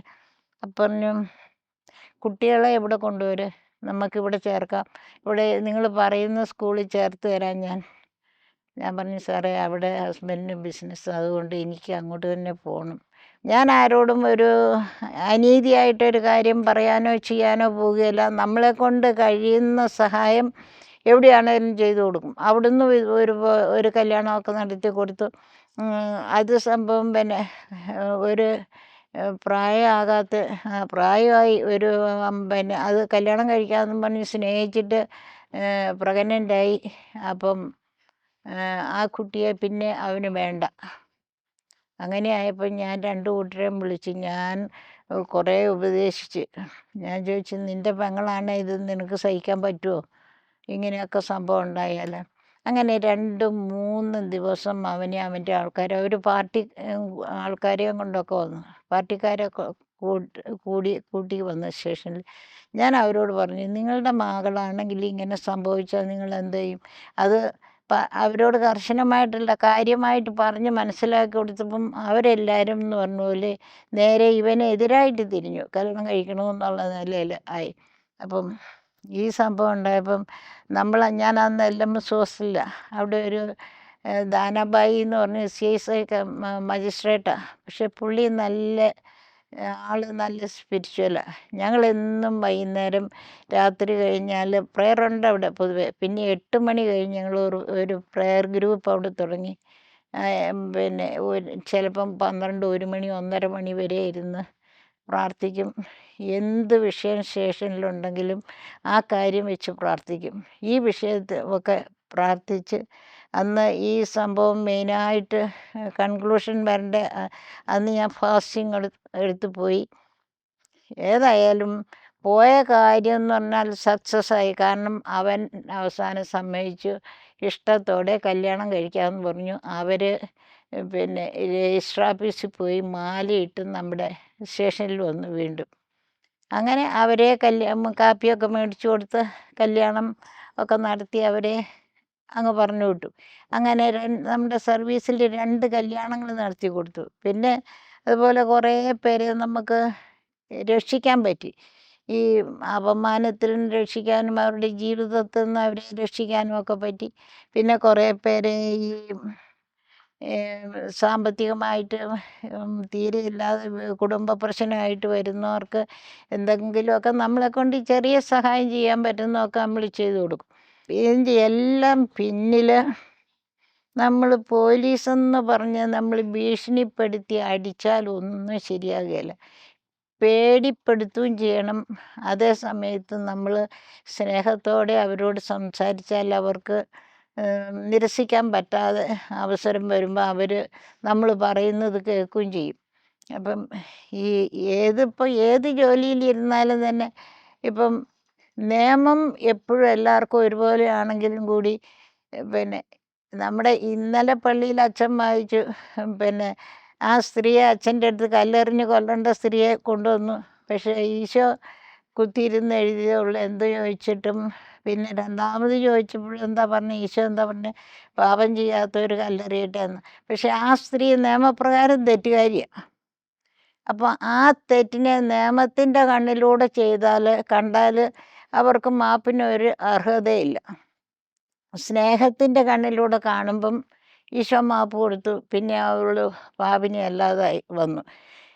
പറഞ്ഞു കുട്ടികളെ ഇവിടെ കൊണ്ടുവരും, നമുക്കിവിടെ ചേർക്കാം, ഇവിടെ നിങ്ങൾ പറയുന്ന സ്കൂളിൽ ചേർത്ത് തരാം ഞാൻ പറഞ്ഞു സാറേ അവിടെ ഹസ്ബൻഡിന് ബിസിനസ്, അതുകൊണ്ട് എനിക്ക് അങ്ങോട്ട് തന്നെ പോകണം. ഞാൻ ആരോടും ഒരു അനീതിയായിട്ടൊരു കാര്യം പറയാനോ ചെയ്യാനോ പോവുകയില്ല. നമ്മളെക്കൊണ്ട് കഴിയുന്ന സഹായം എവിടെയാണേലും ചെയ്തു കൊടുക്കും. അവിടുന്ന് ഒരു കല്യാണമൊക്കെ നടത്തി കൊടുത്തു. അത് സംഭവം പിന്നെ ഒരു പ്രായമായി ഒരു പിന്നെ അത് കല്യാണം കഴിക്കാമെന്നും പറഞ്ഞ് സ്നേഹിച്ചിട്ട് പ്രഗ്നൻ്റായി. അപ്പം ആ കുട്ടിയെ പിന്നെ അവന് വേണ്ട. അങ്ങനെ ആയപ്പോൾ ഞാൻ 2 കൂട്ടരെയും വിളിച്ച് ഞാൻ കുറേ ഉപദേശിച്ച്. ഞാൻ ചോദിച്ചു, നിൻ്റെ പെങ്ങളാണ് ഇത്, നിനക്ക് സഹിക്കാൻ പറ്റുമോ ഇങ്ങനെയൊക്കെ സംഭവം ഉണ്ടായാൽ? അങ്ങനെ 2-3 ദിവസം അവനെ അവൻ്റെ ആൾക്കാരെ, ഒരു പാർട്ടി ആൾക്കാരെയും കൊണ്ടൊക്കെ വന്നു, പാർട്ടിക്കാരെ കൂട്ടി വന്ന സ്റ്റേഷനിൽ. ഞാൻ അവരോട് പറഞ്ഞു, നിങ്ങളുടെ മകളാണെങ്കിൽ ഇങ്ങനെ സംഭവിച്ചാൽ നിങ്ങൾ എന്ത് ചെയ്യും? അത് അവരോട് കർശനമായിട്ടുള്ള കാര്യമായിട്ട് പറഞ്ഞ് മനസ്സിലാക്കി കൊടുത്തപ്പം അവരെല്ലാവരും എന്ന് പറഞ്ഞ പോലെ നേരെ ഇവനെതിരായിട്ട് തിരിഞ്ഞു, കല്യാണം കഴിക്കണമെന്നുള്ള നിലയിൽ ആയി. അപ്പം ഈ സംഭവം ഉണ്ടായപ്പം ഞാൻ അന്ന് LMS ഹോസ്റ്റലിലാണ്. അവിടെ ഒരു ദാനാബായി എന്ന് പറഞ്ഞ CSI മജിസ്ട്രേറ്റാണ്. പക്ഷെ പുള്ളി നല്ല ആള് നല്ല സ്പിരിച്വലാണ്. ഞങ്ങളെന്നും വൈകുന്നേരം രാത്രി കഴിഞ്ഞാൽ പ്രയറുണ്ട് അവിടെ പൊതുവെ. പിന്നെ 8 മണി കഴിഞ്ഞ് ഞങ്ങൾ ഒരു പ്രയർ ഗ്രൂപ്പ് അവിടെ തുടങ്ങി. പിന്നെ ചിലപ്പം 12, 1 മണി, 1:30 മണി വരെ ഇരുന്ന് പ്രാർത്ഥിക്കും. എന്ത് വിഷയം സ്റ്റേഷനിലുണ്ടെങ്കിലും ആ കാര്യം വെച്ച് പ്രാർത്ഥിക്കും. ഈ വിഷയത്തെ ഒക്കെ പ്രാർത്ഥിച്ച് അന്ന് ഈ സംഭവം മെയിനായിട്ട് കൺക്ലൂഷൻ വരേണ്ട അന്ന് ഞാൻ ഫാസ്റ്റിംഗ് എടുത്ത് പോയി. ഏതായാലും പോയ കാര്യം എന്ന് പറഞ്ഞാൽ സക്സസ് ആയി. കാരണം അവൻ അവസാനം സമ്മതിച്ചു, ഇഷ്ടത്തോടെ കല്യാണം കഴിക്കാമെന്ന് പറഞ്ഞു. അവർ പിന്നെ രജിസ്റ്റർ ഓഫീസിൽ പോയി മാലയിട്ട് നമ്മുടെ സ്റ്റേഷനിൽ വന്നു വീണ്ടും. അങ്ങനെ അവരെ കാപ്പിയൊക്കെ മേടിച്ചു കൊടുത്ത് കല്യാണം ഒക്കെ നടത്തി അവരെ അങ്ങ് പറഞ്ഞു വിട്ടു. അങ്ങനെ നമ്മുടെ സർവീസിൽ 2 കല്യാണങ്ങൾ നടത്തി കൊടുത്തു. പിന്നെ അതുപോലെ കുറേ പേരെ നമുക്ക് രക്ഷിക്കാൻ പറ്റി. ഈ അപമാനത്തിൽ നിന്ന് രക്ഷിക്കാനും അവരുടെ ജീവിതത്തിൽ നിന്ന് അവരെ രക്ഷിക്കാനും ഒക്കെ പറ്റി. പിന്നെ കുറേ പേരെ ഈ സാമ്പത്തികമായിട്ട് തീരെ ഇല്ലാതെ കുടുംബ പ്രശ്നമായിട്ട് വരുന്നവർക്ക് എന്തെങ്കിലുമൊക്കെ നമ്മളെക്കൊണ്ട് ചെറിയ സഹായം ചെയ്യാൻ പറ്റുന്നതൊക്കെ നമ്മൾ ചെയ്തു കൊടുക്കും. ഇതിൻ്റെ എല്ലാം പിന്നിൽ നമ്മൾ പോലീസെന്ന് പറഞ്ഞ് നമ്മൾ ഭീഷണിപ്പെടുത്തി അടിച്ചാൽ ഒന്നും ശരിയാകുകയില്ല. പേടിപ്പെടുത്തുകയും ചെയ്യണം. അതേ സമയത്ത് നമ്മൾ സ്നേഹത്തോടെ അവരോട് സംസാരിച്ചാൽ അവർക്ക് നിരസിക്കാൻ പറ്റാതെ അവസരം വരുമ്പോൾ അവർ നമ്മൾ പറയുന്നത് കേൾക്കുകയും ചെയ്യും. അപ്പം ഏത് ജോലിയിലിരുന്നാലും തന്നെ ഇപ്പം നിയമം എപ്പോഴും എല്ലാവർക്കും ഒരുപോലെ ആണെങ്കിലും കൂടി പിന്നെ നമ്മുടെ ഇന്നലെ പള്ളിയിൽ അച്ഛൻ വായിച്ചു, പിന്നെ ആ സ്ത്രീയെ അച്ഛൻ്റെ അടുത്ത് കല്ലെറിഞ്ഞ് കൊല്ലേണ്ട സ്ത്രീയെ കൊണ്ടുവന്നു. പക്ഷേ ഈശോ കുത്തിയിരുന്ന് എഴുതിയേ ഉള്ളൂ. എന്ത് ചോദിച്ചിട്ടും പിന്നെ രണ്ടാമത് ചോദിച്ചപ്പോൾ എന്താ പറഞ്ഞത്, ഈശോ എന്താ പറഞ്ഞത്, പാപം ചെയ്യാത്തവർ കല്ലെറിയട്ടെ എന്ന്. പക്ഷെ ആ സ്ത്രീ നിയമപ്രകാരം തെറ്റുകാരിയാണ്. അപ്പോൾ ആ തെറ്റിനെ നിയമത്തിൻ്റെ കണ്ണിലൂടെ കണ്ടാൽ അവർക്ക് മാപ്പിനൊരു അർഹതയില്ല. സ്നേഹത്തിൻ്റെ കണ്ണിലൂടെ കാണുമ്പം ഈശോ മാപ്പ് കൊടുത്തു. പിന്നെ അവൾ പാപിനി അല്ലാതായി വന്നു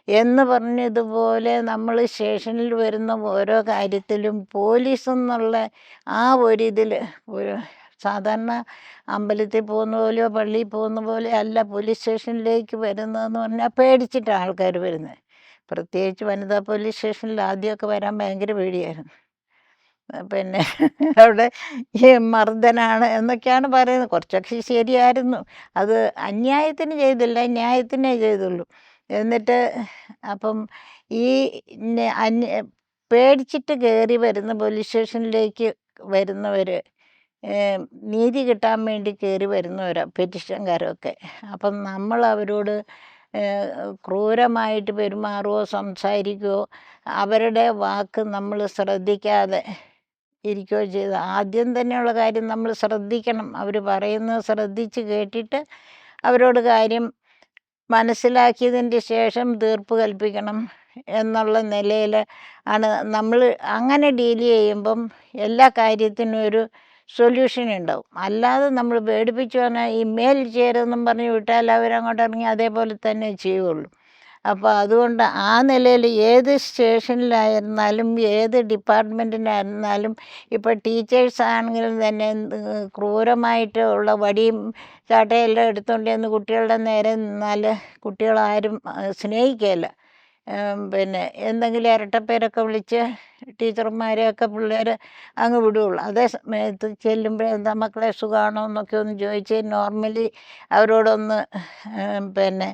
എന്ന് പറഞ്ഞതുപോലെ നമ്മൾ സ്റ്റേഷനിൽ വരുന്ന ഓരോ കാര്യത്തിലും പോലീസ് എന്നുള്ള ആ ഒരിതിൽ സാധാരണ അമ്പലത്തിൽ പോകുന്ന പോലെയോ പള്ളിയിൽ പോകുന്ന പോലെ അല്ല പോലീസ് സ്റ്റേഷനിലേക്ക് വരുന്നതെന്ന് പറഞ്ഞാൽ പേടിച്ചിട്ടാണ് ആൾക്കാർ വരുന്നത്. പ്രത്യേകിച്ച് വനിതാ പോലീസ് സ്റ്റേഷനിൽ ആദ്യമൊക്കെ വരാൻ ഭയങ്കര പേടിയായിരുന്നു. പിന്നെ അവിടെ ഈ മർദ്ദനാണ് എന്നൊക്കെയാണ് പറയുന്നത്. കുറച്ചൊക്കെ ശരിയായിരുന്നു. അത് അന്യായത്തിന് ചെയ്തില്ല, ന്യായത്തിനേ ചെയ്തുള്ളൂ. എന്നിട്ട് അപ്പം ഈ പേടിച്ചിട്ട് കയറി വരുന്ന പോലീസ് സ്റ്റേഷനിലേക്ക് വരുന്നവർ നീതി കിട്ടാൻ വേണ്ടി കയറി വരുന്നവരാണ് പെറ്റിഷൻകാരൊക്കെ. അപ്പം നമ്മൾ അവരോട് ക്രൂരമായിട്ട് പെരുമാറുകയോ സംസാരിക്കുകയോ അവരുടെ വാക്ക് നമ്മൾ ശ്രദ്ധിക്കാതെ ഇരിക്കുകയോ ചെയ്ത് ആദ്യം തന്നെയുള്ള കാര്യം നമ്മൾ ശ്രദ്ധിക്കണം. അവർ പറയുന്നത് ശ്രദ്ധിച്ച് കേട്ടിട്ട് അവരോട് കാര്യം മനസ്സിലാക്കിയതിൻ്റെ ശേഷം തീർപ്പ് കൽപ്പിക്കണം എന്നുള്ള നിലയിൽ ആണ് നമ്മൾ അങ്ങനെ ഡീൽ ചെയ്യുമ്പം എല്ലാ കാര്യത്തിനും ഒരു സൊല്യൂഷൻ ഉണ്ടാവും. അല്ലാതെ നമ്മൾ പേടിപ്പിച്ചു പറഞ്ഞാൽ ഈ മേൽ ചേരുമെന്നും പറഞ്ഞ് വിട്ടാൽ അവരങ്ങോട്ട് ഇറങ്ങി അതേപോലെ തന്നെ ചെയ്യുള്ളൂ. അപ്പോൾ അതുകൊണ്ട് ആ നിലയിൽ ഏത് സ്റ്റേഷനിലായിരുന്നാലും ഏത് ഡിപ്പാർട്ട്മെൻറ്റിനായിരുന്നാലും ഇപ്പോൾ ടീച്ചേഴ്സ് ആണെങ്കിലും തന്നെ ക്രൂരമായിട്ട് ഉള്ള വടിയും ചാട്ടയെല്ലാം എടുത്തുകൊണ്ട് ചെന്ന് കുട്ടികളുടെ നേരെ നിന്നാൽ കുട്ടികളാരും സ്നേഹിക്കുകയില്ല. പിന്നെ എന്തെങ്കിലും ഇരട്ടപ്പേരൊക്കെ വിളിച്ച് ടീച്ചർമാരെയൊക്കെ പിള്ളേർ അങ്ങ് വിടുകയുള്ളൂ. അതേ സമയത്ത് ചെല്ലുമ്പോൾ എന്താ മക്കളെ സുഖമാണോ എന്നൊക്കെ ഒന്ന് ചോദിച്ച് നോർമലി അവരോടൊന്ന് പിന്നെ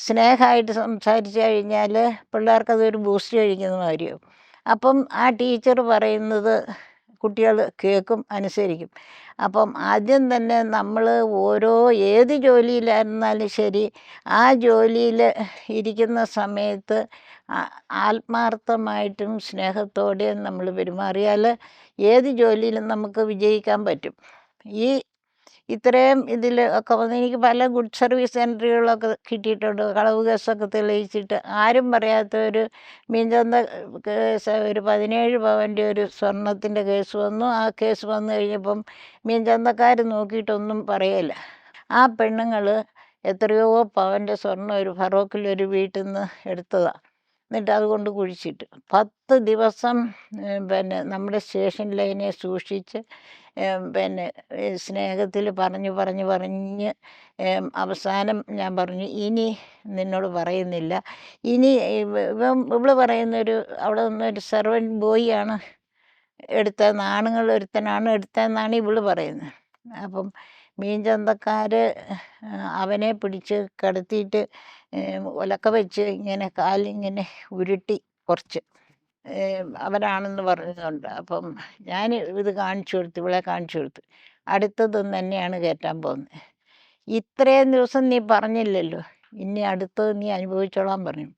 സ്നേഹമായിട്ട് സംസാരിച്ച് കഴിഞ്ഞാൽ പിള്ളേർക്കതൊരു ബൂസ്റ്റ് കഴിക്കുന്ന മാതിരിയാവും. അപ്പം ആ ടീച്ചർ പറയുന്നത് കുട്ടികൾ കേൾക്കും, അനുസരിക്കും. അപ്പം ആദ്യം തന്നെ നമ്മൾ ഏത് ജോലിയിലായിരുന്നാലും ശരി ആ ജോലിയിൽ ഇരിക്കുന്ന സമയത്ത് ആത്മാർത്ഥമായിട്ടും സ്നേഹത്തോടെയും നമ്മൾ പെരുമാറിയാൽ ഏത് ജോലിയിലും നമുക്ക് വിജയിക്കാൻ പറ്റും. ഇത്രയും ഇതിൽ ഒക്കെ വന്ന് എനിക്ക് പല ഗുഡ് സർവീസ് എൻട്രികളൊക്കെ കിട്ടിയിട്ടുണ്ട്. കളവ് കേസൊക്കെ തെളിയിച്ചിട്ട് ആരും പറയാത്ത ഒരു മീൻചന്ത കേസ്, ഒരു 17 പവൻ്റെ ഒരു സ്വർണത്തിൻ്റെ കേസ് വന്നു. ആ കേസ് വന്നു കഴിഞ്ഞപ്പം മീൻചന്തക്കാർ നോക്കിയിട്ടൊന്നും പറയല്ല. ആ പെണ്ണുങ്ങൾ എത്രയോ പവൻ്റെ സ്വർണം ഒരു ഫറോക്കിലൊരു വീട്ടിൽ നിന്ന് എടുത്തതാണ്. എന്നിട്ട് അതുകൊണ്ട് കുഴിച്ചിട്ട് 10 ദിവസം പിന്നെ നമ്മുടെ സ്റ്റേഷൻ ലൈനെ സൂക്ഷിച്ച് പിന്നെ സ്നേഹത്തിൽ പറഞ്ഞ് അവസാനം ഞാൻ പറഞ്ഞു, ഇനി നിന്നോട് പറയുന്നില്ല. ഇനി ഇവള് പറയുന്നൊരു അവിടെ നിന്നൊരു സെർവൻറ്റ് ബോയ് ആണ് എടുത്തതെന്ന്, ആണുങ്ങൾ ഒരുത്തനാണ് എടുത്തതെന്നാണ് ഇവള് പറയുന്നത്. അപ്പം മീൻചന്തക്കാർ അവനെ പിടിച്ച് കിടത്തിയിട്ട് ഒലക്ക വെച്ച് ഇങ്ങനെ കാലിങ്ങനെ ഉരുട്ടി കുറച്ച് അവനാണെന്ന് പറഞ്ഞതുകൊണ്ട്. അപ്പം ഞാൻ ഇത് കാണിച്ചു കൊടുത്തു, ഇവളെ കാണിച്ചു കൊടുത്തു. അടുത്തതും തന്നെയാണ് കയറ്റാൻ പോകുന്നത്. ഇത്രയും ദിവസം നീ പറഞ്ഞില്ലല്ലോ, ഇനി അടുത്തത് നീ അനുഭവിച്ചോളാൻ പറഞ്ഞു.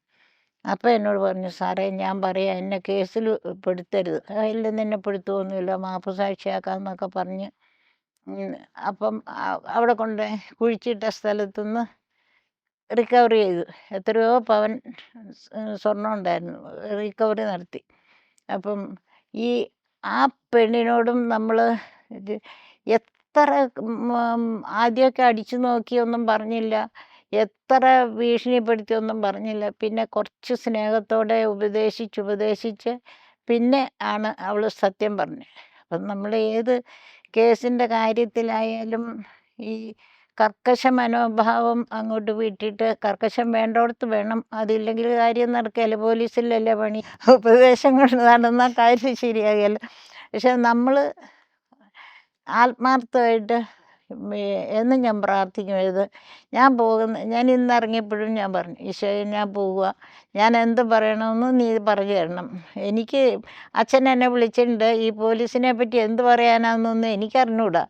അപ്പം എന്നോട് പറഞ്ഞു, സാറേ ഞാൻ പറയാം, എന്നെ കേസിൽ പെടുത്തരുത്. ഇല്ല, നിന്നെ പെടുത്തുമൊന്നുമില്ല, മാപ്പ് സാക്ഷിയാക്കാമെന്നൊക്കെ പറഞ്ഞ് അപ്പം അവിടെ കൊണ്ട് കുഴിച്ചിട്ട സ്ഥലത്തുനിന്ന് റിക്കവറി ചെയ്തു. എത്രയോ പവൻ സ്വർണം ഉണ്ടായിരുന്നു, റിക്കവറി നടത്തി. അപ്പം ഈ ആ പെണ്ണിനോടും നമ്മൾ എത്ര ആദ്യമൊക്കെ അടിച്ചു നോക്കിയൊന്നും പറഞ്ഞില്ല, എത്ര ഭീഷണിപ്പെടുത്തിയൊന്നും പറഞ്ഞില്ല. പിന്നെ കുറച്ച് സ്നേഹത്തോടെ ഉപദേശിച്ച് പിന്നെ ആണ് അവൾ സത്യം പറഞ്ഞത്. അപ്പം നമ്മൾ ഏത് കേസിൻ്റെ കാര്യത്തിലായാലും ഈ കർക്കശ മനോഭാവം അങ്ങോട്ട് വിട്ടിട്ട്, കർക്കശം വേണ്ടോടത്ത് വേണം, അതില്ലെങ്കിൽ കാര്യം നടക്കുകയില്ല. പോലീസിലല്ലേ പണി, ഉപദേശങ്ങൾ നടന്നാൽ കാര്യം ശരിയാകില്ല. പക്ഷെ നമ്മൾ ആത്മാർത്ഥമായിട്ട് എന്നും ഞാൻ പ്രാർത്ഥിക്കും. ഞാൻ ഇന്ന് ഇറങ്ങിയപ്പോഴും ഞാൻ പറഞ്ഞു, ഈശോയെ ഞാൻ പോവുക, ഞാൻ എന്ത് പറയണമെന്ന് നീ പറഞ്ഞു തരണം. എനിക്ക് അച്ഛൻ എന്നെ വിളിച്ചിട്ടുണ്ട്, ഈ പോലീസിനെ പറ്റി എന്ത് പറയാനാണെന്നൊന്നും എനിക്കറിഞ്ഞൂടാ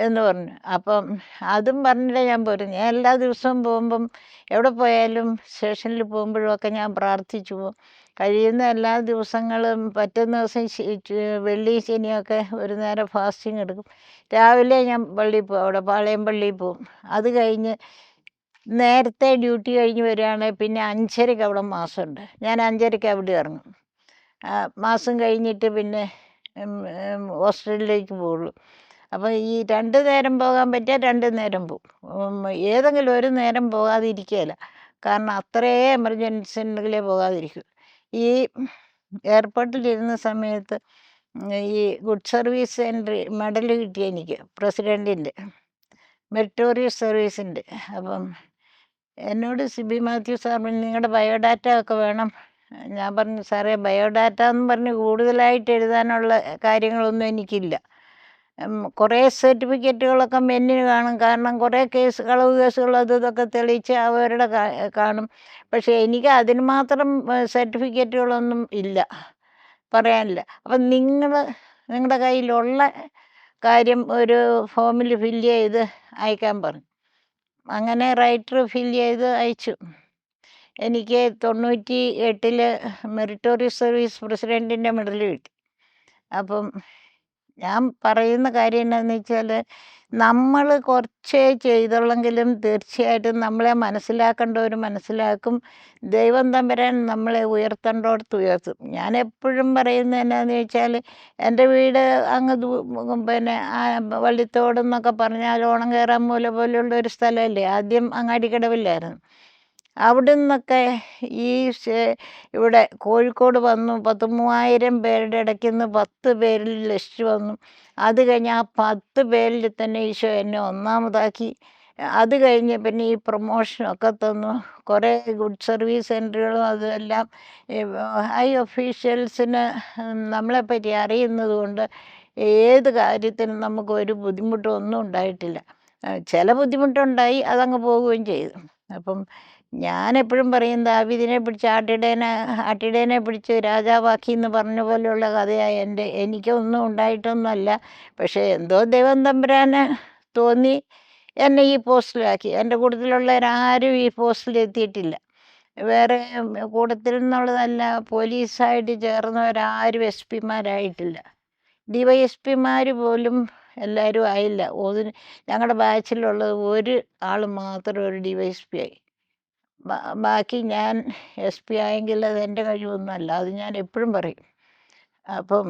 എന്ന് പറഞ്ഞു. അപ്പം അതും പറഞ്ഞിട്ട് ഞാൻ പോരും. ഞാൻ എല്ലാ ദിവസവും പോകുമ്പം, എവിടെ പോയാലും സ്റ്റേഷനിൽ പോകുമ്പോഴുമൊക്കെ ഞാൻ പ്രാർത്ഥിച്ചു പോകും. കഴിയുന്ന എല്ലാ ദിവസങ്ങളും, പറ്റുന്ന ദിവസം വെള്ളി ശനിയൊക്കെ ഒരു നേരം ഫാസ്റ്റിംഗ് എടുക്കും. രാവിലെ ഞാൻ പള്ളിയിൽ പോകും, അവിടെ പാളയം പള്ളിയിൽ പോകും. അത് കഴിഞ്ഞ് നേരത്തെ ഡ്യൂട്ടി കഴിഞ്ഞ് വരികയാണെങ്കിൽ പിന്നെ 5:30 അവിടെ മാസമുണ്ട്. ഞാൻ 5:30 അവിടെ ഇറങ്ങും. മാസം കഴിഞ്ഞിട്ട് പിന്നെ ഹോസ്റ്റലിലേക്ക് പോകുള്ളൂ. അപ്പോൾ ഈ 2 നേരം പോകാൻ പറ്റിയാൽ 2 നേരം പോകും. ഏതെങ്കിലും ഒരു നേരം പോകാതിരിക്കുകയില്ല. കാരണം അത്രയേ എമർജൻസി ഉണ്ടെങ്കിലേ പോകാതിരിക്കും. ഈ എയർപോർട്ടിലിരുന്ന സമയത്ത് ഈ ഗുഡ് സർവീസ് എൻട്രി മെഡൽ കിട്ടി എനിക്ക്, പ്രസിഡൻറ്റിൻ്റെ മെറിറ്റോറിയസ് സർവീസിൻ്റെ. അപ്പം എന്നോട് സിബി മാത്യു സാർ പറഞ്ഞു, നിങ്ങളുടെ ബയോഡാറ്റ ഒക്കെ വേണം. ഞാൻ പറഞ്ഞു, സാറേ ബയോഡാറ്റ എന്ന് പറഞ്ഞ് കൂടുതലായിട്ട് എഴുതാനുള്ള കാര്യങ്ങളൊന്നും എനിക്കില്ല. കുറേ സർട്ടിഫിക്കറ്റുകളൊക്കെ മെന്നിന് കാണും, കാരണം കുറേ കളവ് കേസുകൾ ഇതൊക്കെ തെളിയിച്ച് അവരുടെ കാണും. പക്ഷേ എനിക്ക് അതിന് മാത്രം സർട്ടിഫിക്കറ്റുകളൊന്നും ഇല്ല, പറയാനില്ല. അപ്പം നിങ്ങളുടെ കയ്യിലുള്ള കാര്യം ഒരു ഫോമിൽ ഫില്ല് ചെയ്ത് അയക്കാൻ പറഞ്ഞു. അങ്ങനെ റൈറ്റർ ഫില്ല് ചെയ്ത് അയച്ചു. എനിക്ക് 98 മെറിറ്റോറിയസ് സർവീസ് പ്രസിഡൻറ്റിൻ്റെ മെഡൽ കിട്ടി. അപ്പം ഞാൻ പറയുന്ന കാര്യം എന്താണെന്ന് വെച്ചാൽ, നമ്മൾ കുറച്ചേ ചെയ്തുള്ളെങ്കിലും തീർച്ചയായിട്ടും നമ്മളെ മനസ്സിലാക്കേണ്ടവർ മനസ്സിലാക്കും. ദൈവം തമ്പുരാൻ നമ്മളെ ഉയർത്തേണ്ടോടത്ത് ഉയർത്തും. ഞാൻ എപ്പോഴും പറയുന്നത് എന്നാന്ന് ചോദിച്ചാൽ, എൻ്റെ വീട് അങ്ങ് പിന്നെ വള്ളിത്തോടെന്നൊക്കെ പറഞ്ഞാൽ ഓണം കയറാൻ മൂല പോലെയുള്ള ഒരു സ്ഥലമല്ലേ. ആദ്യം അങ്ങാടിക്കടവിലായിരുന്നു. അവിടെ നിന്നൊക്കെ ഈ ഇവിടെ കോഴിക്കോട് വന്നു. 13,000 പേരുടെ ഇടയ്ക്ക് നിന്ന് 10 പേരിൽ ലിസ്റ്റ് വന്നു. അത് കഴിഞ്ഞ് ആ 10 പേരിൽ തന്നെ ഈശോ എന്നെ ഒന്നാമതാക്കി. അത് കഴിഞ്ഞ് പിന്നെ ഈ പ്രൊമോഷനൊക്കെ തന്നു. കുറേ ഗുഡ് സർവീസ് സെൻറ്ററുകളും അതെല്ലാം ഹൈ ഒഫീഷ്യൽസിന് നമ്മളെപ്പറ്റി അറിയുന്നത് കൊണ്ട് ഏത് കാര്യത്തിനും നമുക്കൊരു ബുദ്ധിമുട്ടും ഒന്നും ഉണ്ടായിട്ടില്ല. ചില ബുദ്ധിമുട്ടുണ്ടായി, അതങ്ങ് പോവുകയും ചെയ്തു. അപ്പം ഞാനെപ്പോഴും പറയും, ദാവീദിനെ പിടിച്ച് ആട്ടിടേനെ പിടിച്ച് രാജാവാക്കി എന്ന് പറഞ്ഞ പോലെയുള്ള കഥയായി എനിക്കൊന്നും ഉണ്ടായിട്ടൊന്നുമല്ല. പക്ഷേ എന്തോ ദൈവം തമ്പുരാന് തോന്നി എന്നെ ഈ പോസ്റ്റിലാക്കി. എൻ്റെ കൂട്ടത്തിലുള്ളവരാരും ഈ പോസ്റ്റിലെത്തിയിട്ടില്ല. വേറെ കൂട്ടത്തിൽ നിന്നുള്ളതല്ല, പോലീസായിട്ട് ചേർന്നവരാരും SP മാരായിട്ടില്ല. DYSP മാർ പോലും എല്ലാവരും ആയില്ല. ഞങ്ങളുടെ ബാച്ചിലുള്ളത് ഒരു ആൾ മാത്രം ഒരു DYSP ആയി. ബാക്കി ഞാൻ SP ആയെങ്കിൽ അത് എൻ്റെ കഴിവൊന്നുമല്ല. അത് ഞാൻ എപ്പോഴും പറയും. അപ്പം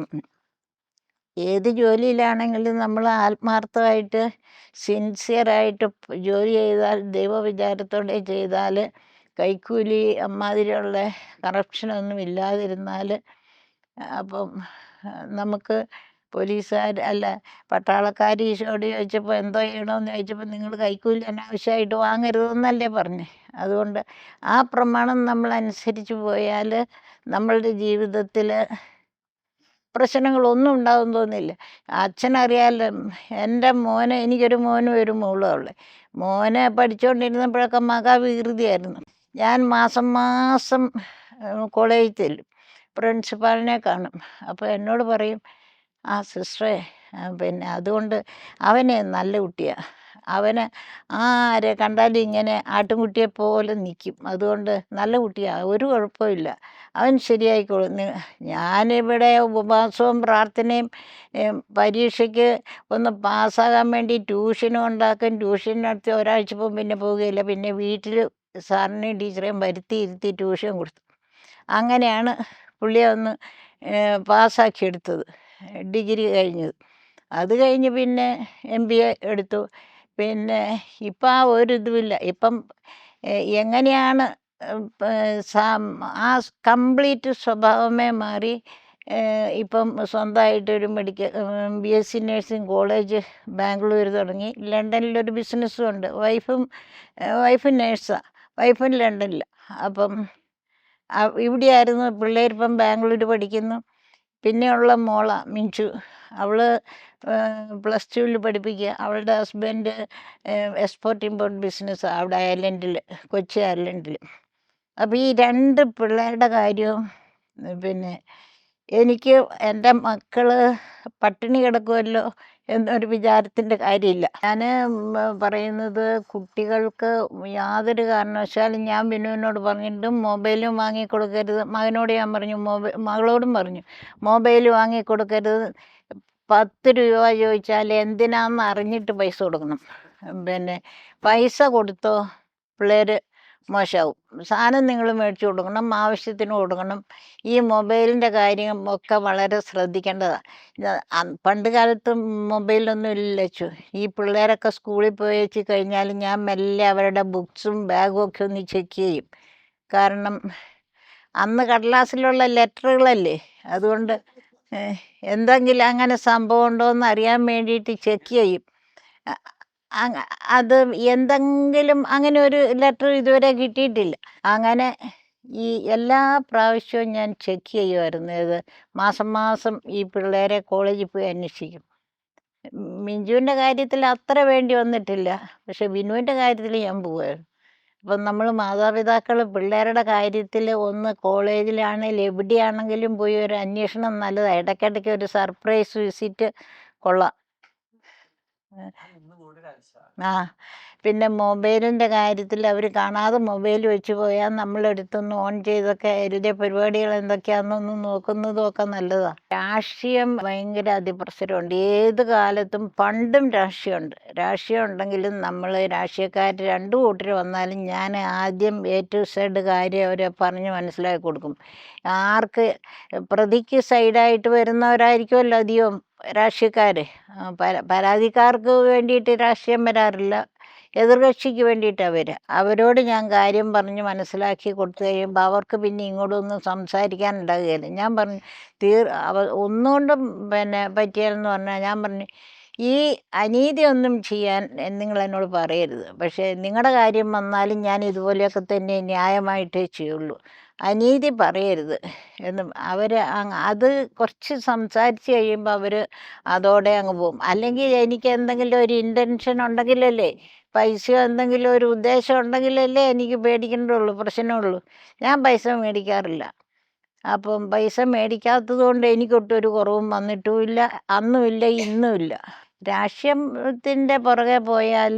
ഏത് ജോലിയിലാണെങ്കിലും നമ്മൾ ആത്മാർത്ഥമായിട്ട് സിൻസിയറായിട്ട് ജോലി ചെയ്താൽ, ദൈവവിചാരത്തോടെ ചെയ്താൽ, കൈക്കൂലി അമ്മാതിരിയുള്ള കറപ്ഷനൊന്നും ഇല്ലാതിരുന്നാൽ, അപ്പം നമുക്ക് പട്ടാളക്കാർ ഈശോയോട് ചോദിച്ചപ്പോൾ എന്തോ ചെയ്യണമെന്ന് ചോദിച്ചപ്പോൾ നിങ്ങൾ കൈക്കൂലി അനാവശ്യമായിട്ട് വാങ്ങരുതെന്നല്ലേ പറഞ്ഞേ. അതുകൊണ്ട് ആ പ്രമാണം നമ്മൾ അനുസരിച്ച് പോയാൽ നമ്മളുടെ ജീവിതത്തിൽ പ്രശ്നങ്ങളൊന്നും ഉണ്ടാകും തോന്നില്ല. അച്ഛനറിയാമല്ലോ, എൻ്റെ എനിക്കൊരു മോനും ഒരു മോളും ഉള്ളത്. മോനെ പഠിച്ചുകൊണ്ടിരുന്നപ്പോഴൊക്കെ മഹാവികൃതിയായിരുന്നു. ഞാൻ മാസം മാസം കോളേജിൽ ചെല്ലും, പ്രിൻസിപ്പാളിനെ കാണും. അപ്പോൾ എന്നോട് പറയും, സിസ്റ്ററെ, പിന്നെ അതുകൊണ്ട് അവനെ നല്ല കുട്ടിയാണ്, അവന് ആരെ കണ്ടാലും ഇങ്ങനെ ആട്ടുംകുട്ടിയെ പോലെ നിൽക്കും, അതുകൊണ്ട് നല്ല കുട്ടിയാണ്, ഒരു കുഴപ്പമില്ല, അവൻ ശരിയായിക്കോളും. ഞാനിവിടെ ഉപവാസവും പ്രാർത്ഥനയും പരീക്ഷയ്ക്ക് ഒന്ന് പാസ്സാകാൻ വേണ്ടി ട്യൂഷനും ഉണ്ടാക്കും. ട്യൂഷൻ നടത്തി ഒരാഴ്ച പോകും, പിന്നെ പോവുകയില്ല. പിന്നെ വീട്ടിൽ സാറിനെയും ടീച്ചറെയും ഇരുത്തി ട്യൂഷൻ കൊടുത്തു. അങ്ങനെയാണ് പുള്ളിയെ ഒന്ന് പാസ്സാക്കിയെടുത്തത്, ഡിഗ്രി കഴിഞ്ഞത്. അത് കഴിഞ്ഞ് പിന്നെ MBA എടുത്തു. പിന്നെ ഇപ്പം ആ ഒരു ഇതുമില്ല. ഇപ്പം എങ്ങനെയാണ് ആ കംപ്ലീറ്റ് സ്വഭാവമേ മാറി. ഇപ്പം സ്വന്തമായിട്ടൊരു BSc നഴ്സിംഗ് കോളേജ് ബാംഗ്ലൂർ തുടങ്ങി. ലണ്ടനിലൊരു ബിസിനസ്സും ഉണ്ട്. വൈഫും നേഴ്സാണ്, വൈഫും ലണ്ടനിൽ. അപ്പം ഇവിടെയായിരുന്നു. പിള്ളേരിപ്പം ബാംഗ്ലൂർ പഠിക്കുന്നു. പിന്നെയുള്ള മോളാണ് മിഞ്ചു, അവൾ +2 പഠിപ്പിക്കുക. അവളുടെ ഹസ്ബൻഡ് എക്സ്പോർട്ട് ഇമ്പോർട്ട് ബിസിനസ് അവിടെ കൊച്ചി ഐലൻഡിൽ. അപ്പോൾ ഈ 2 പിള്ളേരുടെ കാര്യവും, പിന്നെ എനിക്ക് എൻ്റെ മക്കൾ പട്ടിണി കിടക്കുമല്ലോ എന്നൊരു വിചാരത്തിൻ്റെ കാര്യമില്ല. ഞാൻ പറയുന്നത്, കുട്ടികൾക്ക് യാതൊരു കാരണവശാലും, ഞാൻ ബിനുവിനോട് പറഞ്ഞിട്ടും മൊബൈലും വാങ്ങിക്കൊടുക്കരുത്. മകനോട് ഞാൻ പറഞ്ഞു, മകളോടും പറഞ്ഞു, മൊബൈൽ വാങ്ങിക്കൊടുക്കരുത്. 10 രൂപ ചോദിച്ചാൽ എന്തിനാണെന്ന് അറിഞ്ഞിട്ട് പൈസ കൊടുക്കണം. പിന്നെ പൈസ കൊടുത്തോ പിള്ളേർ മോശമാവും. സാധനം നിങ്ങൾ മേടിച്ചു കൊടുക്കണം, ആവശ്യത്തിന് കൊടുക്കണം. ഈ മൊബൈലിൻ്റെ കാര്യം ഒക്കെ വളരെ ശ്രദ്ധിക്കേണ്ടതാണ്. പണ്ട് കാലത്ത് മൊബൈലൊന്നും ഇല്ലല്ലോ. ഈ പിള്ളേരൊക്കെ സ്കൂളിൽ പോയി കഴിഞ്ഞാൽ ഞാൻ മെല്ലെ അവരുടെ ബുക്സും ബാഗും ഒക്കെ ഒന്ന് ചെക്ക് ചെയ്യും. കാരണം അന്ന് കടലാസിലുള്ള ലെറ്ററുകളല്ലേ, അതുകൊണ്ട് എന്തെങ്കിലും അങ്ങനെ സംഭവം ഉണ്ടോ എന്ന് അറിയാൻ വേണ്ടിയിട്ട് ചെക്ക് ചെയ്യും. അത് എന്തെങ്കിലും അങ്ങനെ ഒരു ലെറ്റർ ഇതുവരെ കിട്ടിയിട്ടില്ല. അങ്ങനെ ഈ എല്ലാ പ്രാവശ്യവും ഞാൻ ചെക്ക് ചെയ്യുമായിരുന്നു. ഇത് മാസം മാസം ഈ പിള്ളേരെ കോളേജിൽ പോയി അന്വേഷിക്കും. മിഞ്ചുവിൻ്റെ കാര്യത്തിൽ അത്ര വേണ്ടി വന്നിട്ടില്ല, പക്ഷെ ബിനുവിൻ്റെ കാര്യത്തിൽ ഞാൻ പോവുമായിരുന്നു. അപ്പം നമ്മൾ മാതാപിതാക്കൾ പിള്ളേരുടെ കാര്യത്തിൽ ഒന്ന് കോളേജിലാണെങ്കിലും എവിടെയാണെങ്കിലും പോയി ഒരു അന്വേഷണം നല്ലതാണ്. ഇടയ്ക്കിടയ്ക്ക് ഒരു സർപ്രൈസ് വിസിറ്റ് കൊള്ളാം. പിന്നെ മൊബൈലിൻ്റെ കാര്യത്തിൽ അവർ കാണാതെ മൊബൈൽ വെച്ച് പോയാൽ നമ്മളെടുത്തൊന്ന് ഓൺ ചെയ്തൊക്കെ അതിൻ്റെ പരിപാടികൾ എന്തൊക്കെയാണെന്നൊന്നും നോക്കുന്നതും ഒക്കെ നല്ലതാണ്. രാഷ്ട്രീയം ഭയങ്കര അതിപ്രസരമുണ്ട്. ഏത് കാലത്തും പണ്ടും രാഷ്ട്രീയമുണ്ട്. രാഷ്ട്രീയം ഉണ്ടെങ്കിലും നമ്മൾ രാഷ്ട്രീയക്കാർ 2 കൂട്ടർ വന്നാലും ഞാൻ ആദ്യം A to Z കാര്യം അവരെ പറഞ്ഞ് മനസ്സിലാക്കി കൊടുക്കും. ആർക്ക് പ്രതിക്ക് സൈഡായിട്ട് വരുന്നവരായിരിക്കുമല്ലോ അധികം രാഷ്ട്രീയക്കാർ. പരാതിക്കാർക്ക് വേണ്ടിയിട്ട് രാഷ്ട്രീയം വരാറില്ല, എതിർകക്ഷിക്ക് വേണ്ടിയിട്ടാണ് വരിക. അവരോട് ഞാൻ കാര്യം പറഞ്ഞ് മനസ്സിലാക്കി കൊടുത്തു കഴിയുമ്പോൾ അവർക്ക് പിന്നെ ഇങ്ങോട്ടൊന്നും സംസാരിക്കാനുണ്ടാകുകയില്ല. ഞാൻ പറഞ്ഞു, ഒന്നുകൊണ്ടും പറ്റിയാലെന്ന് പറഞ്ഞാൽ ഞാൻ പറഞ്ഞു, ഈ അനീതി ഒന്നും ചെയ്യാൻ നിങ്ങൾ എന്നോട് പറയരുത്, പക്ഷേ നിങ്ങളുടെ കാര്യം വന്നാലും ഞാൻ ഇതുപോലെയൊക്കെ തന്നെ ന്യായമായിട്ടേ ചെയ്യുള്ളൂ, അനീതി പറയരുത് എന്ന് അത് കുറച്ച് സംസാരിച്ച് കഴിയുമ്പോൾ അവർ അതോടെ അങ്ങ് പോകും. അല്ലെങ്കിൽ എനിക്ക് എന്തെങ്കിലും ഒരു ഇൻറ്റൻഷൻ ഉണ്ടെങ്കിലല്ലേ, പൈസയോ എന്തെങ്കിലും ഒരു ഉദ്ദേശം ഉണ്ടെങ്കിലല്ലേ എനിക്ക് പേടിക്കേണ്ടുള്ളൂ, പ്രശ്നമുള്ളൂ. ഞാൻ പൈസ മേടിക്കാറില്ല. അപ്പം പൈസ മേടിക്കാത്തത് കൊണ്ട് എനിക്കൊട്ടും ഒരു കുറവും വന്നിട്ടുമില്ല, അന്നുമില്ല, ഇന്നുമില്ല. രാഷ്ട്രീയത്തിൻ്റെ പുറകെ പോയാൽ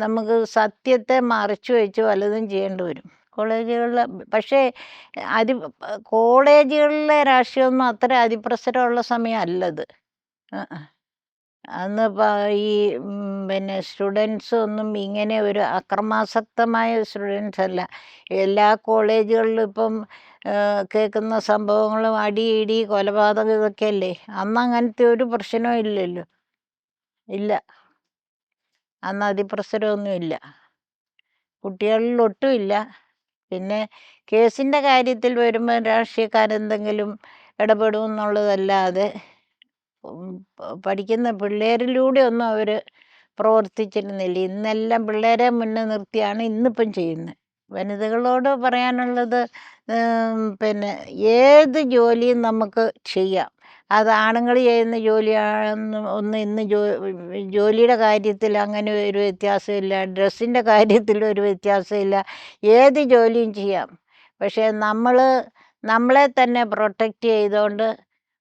നമുക്ക് സത്യത്തെ മറച്ചു വെച്ച് വല്ലതും ചെയ്യേണ്ടി വരും കോളേജുകളിൽ. പക്ഷേ കോളേജുകളിലെ രാഷ്ട്രീയമൊന്നും അത്ര അതിപ്രസരമുള്ള സമയമല്ലത്. അന്ന് ഈ പിന്നെ സ്റ്റുഡൻസ് ഒന്നും ഇങ്ങനെ ഒരു അക്രമാസക്തമായ സ്റ്റുഡൻസ് അല്ല. എല്ലാ കോളേജുകളിലും ഇപ്പം കേൾക്കുന്ന സംഭവങ്ങളും അടി ഇടി കൊലപാതകം ഇതൊക്കെയല്ലേ. അന്ന് അങ്ങനത്തെ ഒരു പ്രശ്നവും ഇല്ലല്ലോ. ഇല്ല, അന്ന് അതിപ്രസരമൊന്നും ഇല്ല, കുട്ടികളിൽ ഒട്ടുമില്ല. പിന്നെ കേസിൻ്റെ കാര്യത്തിൽ വരുമ്പോൾ രാഷ്ട്രീയക്കാരെന്തെങ്കിലും ഇടപെടും എന്നുള്ളതല്ലാതെ പഠിക്കുന്ന പിള്ളേരിലൂടെ ഒന്നും അവർ പ്രവർത്തിച്ചിരുന്നില്ല. ഇന്നെല്ലാം പിള്ളേരെ മുന്നിൽ നിർത്തിയാണ് ഇന്നിപ്പം ചെയ്യുന്നത്. വനിതകളോട് പറയാനുള്ളത് പിന്നെ ഏത് ജോലിയും നമുക്ക് ചെയ്യാം. അത് ആണുങ്ങൾ ചെയ്യുന്ന ജോലിയാണെന്ന് ഒന്ന് ഇന്ന് ജോലിയുടെ കാര്യത്തിൽ അങ്ങനെ ഒരു വ്യത്യാസമില്ല, ഡ്രസ്സിൻ്റെ കാര്യത്തിലും ഒരു വ്യത്യാസമില്ല. ഏത് ജോലിയും ചെയ്യാം. പക്ഷേ നമ്മളെ തന്നെ പ്രൊട്ടക്റ്റ് ചെയ്തുകൊണ്ട്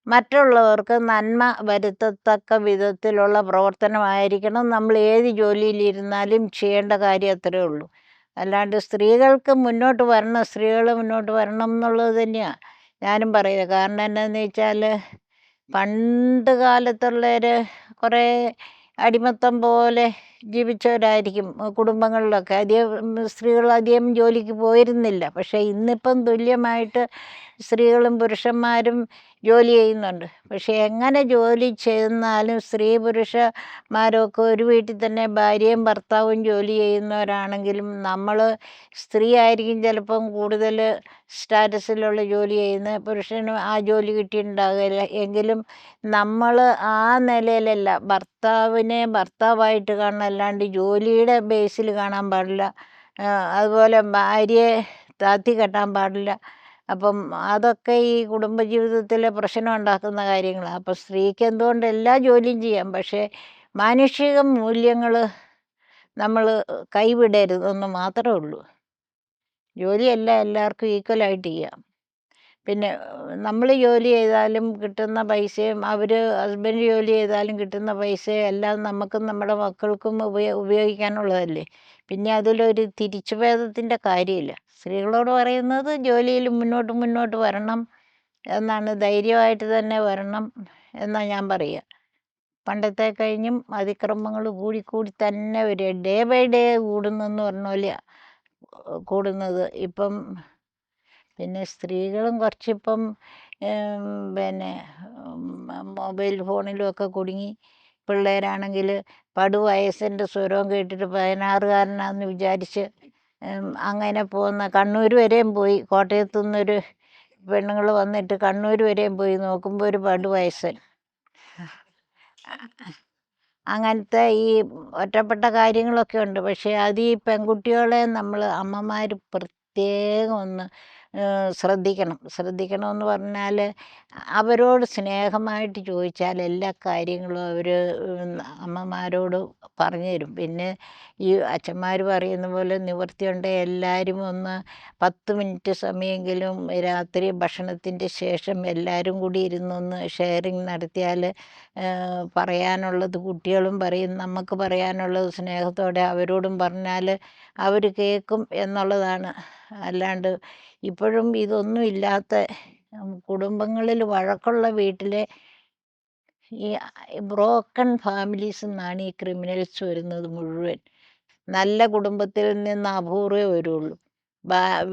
മറ്റുള്ളവർക്ക് നന്മ വരുത്തത്തക്ക വിധത്തിലുള്ള പ്രവർത്തനമായിരിക്കണം നമ്മൾ ഏത് ജോലിയിലിരുന്നാലും ചെയ്യേണ്ട കാര്യം. അത്രയേ ഉള്ളൂ. അല്ലാണ്ട് സ്ത്രീകൾക്ക് മുന്നോട്ട് വരണം, സ്ത്രീകൾ മുന്നോട്ട് വരണം എന്നുള്ളത് തന്നെയാണ് ഞാനും പറയുക. കാരണം എന്നാന്ന് വെച്ചാൽ പണ്ട് കാലത്തുള്ളവർ കുറേ അടിമത്തം പോലെ ജീവിച്ചവരായിരിക്കും. കുടുംബങ്ങളിലൊക്കെ സ്ത്രീകൾ അധികം ജോലിക്ക് പോയിരുന്നില്ല. പക്ഷേ ഇന്നിപ്പം തുല്യമായിട്ട് സ്ത്രീകളും പുരുഷന്മാരും ജോലി ചെയ്യുന്നുണ്ട്. പക്ഷേ എങ്ങനെ ജോലി ചെന്നാലും സ്ത്രീ പുരുഷന്മാരൊക്കെ ഒരു വീട്ടിൽ തന്നെ ഭാര്യയും ഭർത്താവും ജോലി ചെയ്യുന്നവരാണെങ്കിലും നമ്മൾ സ്ത്രീ ആയിരിക്കും ചിലപ്പം കൂടുതൽ സ്റ്റാറ്റസിലുള്ള ജോലി ചെയ്യുന്നത്, പുരുഷന് ആ ജോലി കിട്ടിയിട്ടുണ്ടാകില്ല. എങ്കിലും നമ്മൾ ആ നിലയിലല്ല, ഭർത്താവിനെ ഭർത്താവായിട്ട് കാണണം, അല്ലാണ്ട് ജോലിയുടെ ബേസിൽ കാണാൻ പാടില്ല. അതുപോലെ ഭാര്യയെ താത്തി കെട്ടാൻ പാടില്ല. അപ്പം അതൊക്കെ ഈ കുടുംബജീവിതത്തിൽ പ്രശ്നം ഉണ്ടാക്കുന്ന കാര്യങ്ങളാണ്. അപ്പം സ്ത്രീക്ക് എന്തുകൊണ്ട് എല്ലാ ജോലിയും ചെയ്യാം, പക്ഷേ മാനുഷിക മൂല്യങ്ങൾ നമ്മൾ കൈവിടരുതെന്ന് മാത്രമേ ഉള്ളൂ. ജോലിയെല്ലാം എല്ലാവർക്കും ഈക്വലായിട്ട് ചെയ്യാം. പിന്നെ നമ്മൾ ജോലി ചെയ്താലും കിട്ടുന്ന പൈസയും ഹസ്ബൻഡ് ജോലി ചെയ്താലും കിട്ടുന്ന പൈസയും എല്ലാം നമുക്കും നമ്മുടെ മക്കൾക്കും ഉപയോഗിക്കാനുള്ളതല്ലേ. പിന്നെ അതിലൊരു തിരിച്ചുഭേദത്തിൻ്റെ കാര്യമില്ല. സ്ത്രീകളോട് പറയുന്നത് ജോലിയിൽ മുന്നോട്ട് വരണം എന്നാണ്, ധൈര്യമായിട്ട് തന്നെ വരണം എന്നാണ് ഞാൻ പറയുക. പണ്ടത്തെ കഴിഞ്ഞും അതിക്രമങ്ങൾ കൂടി തന്നെ വരിക, ഡേ ബൈ ഡേ കൂടുന്നെന്ന് പറഞ്ഞ പോലെ കൂടുന്നത്. ഇപ്പം പിന്നെ സ്ത്രീകളും കുറച്ചിപ്പം പിന്നെ മൊബൈൽ ഫോണിലുമൊക്കെ കുടുങ്ങി. പിള്ളേരാണെങ്കിൽ പടുവയസ്സിൻ്റെ സ്വരവും കേട്ടിട്ട് 16കാരനാണെന്ന് വിചാരിച്ച് അങ്ങനെ പോകുന്ന, കണ്ണൂർ വരെയും പോയി. കോട്ടയത്തു നിന്നൊരു പെണ്ണുങ്ങൾ വന്നിട്ട് കണ്ണൂർ വരെയും പോയി, നോക്കുമ്പോൾ ഒരു പടുവയസ്സൻ. അങ്ങനത്തെ ഈ ഒറ്റപ്പെട്ട കാര്യങ്ങളൊക്കെ ഉണ്ട്. പക്ഷേ അത് ഈ പെൺകുട്ടികളെ നമ്മൾ അമ്മമാർ പ്രത്യേകം ഒന്ന് ശ്രദ്ധിക്കണമെന്ന് പറഞ്ഞാൽ അവരോട് സ്നേഹമായിട്ട് ചോദിച്ചാൽ എല്ലാ കാര്യങ്ങളും അവർ അമ്മമാരോട് പറഞ്ഞു തരും. പിന്നെ ഈ അച്ഛന്മാർ പറയുന്ന പോലെ നിവൃത്തിയുണ്ടെങ്കിൽ എല്ലാവരും ഒന്ന് 10 മിനിറ്റ് സമയമെങ്കിലും രാത്രി ഭക്ഷണത്തിൻ്റെ ശേഷം എല്ലാവരും കൂടി ഇരുന്നൊന്ന് ഷെയറിങ് നടത്തിയാൽ പറയാനുള്ളത് കുട്ടികളും പറയും, നമുക്ക് പറയാനുള്ളത് സ്നേഹത്തോടെ അവരോടും പറഞ്ഞാൽ അവർ കേൾക്കും എന്നുള്ളതാണ്. അല്ലാണ്ട് ഇപ്പോഴും ഇതൊന്നും ഇല്ലാത്ത കുടുംബങ്ങളിൽ വഴക്കുള്ള വീട്ടിലെ ഈ ബ്രോക്കൺ ഫാമിലീസ് എന്നാണ് ഈ ക്രിമിനൽസ് വരുന്നത് മുഴുവൻ. നല്ല കുടുംബത്തിൽ നിന്ന് അപൂർവേ വരുള്ളൂ.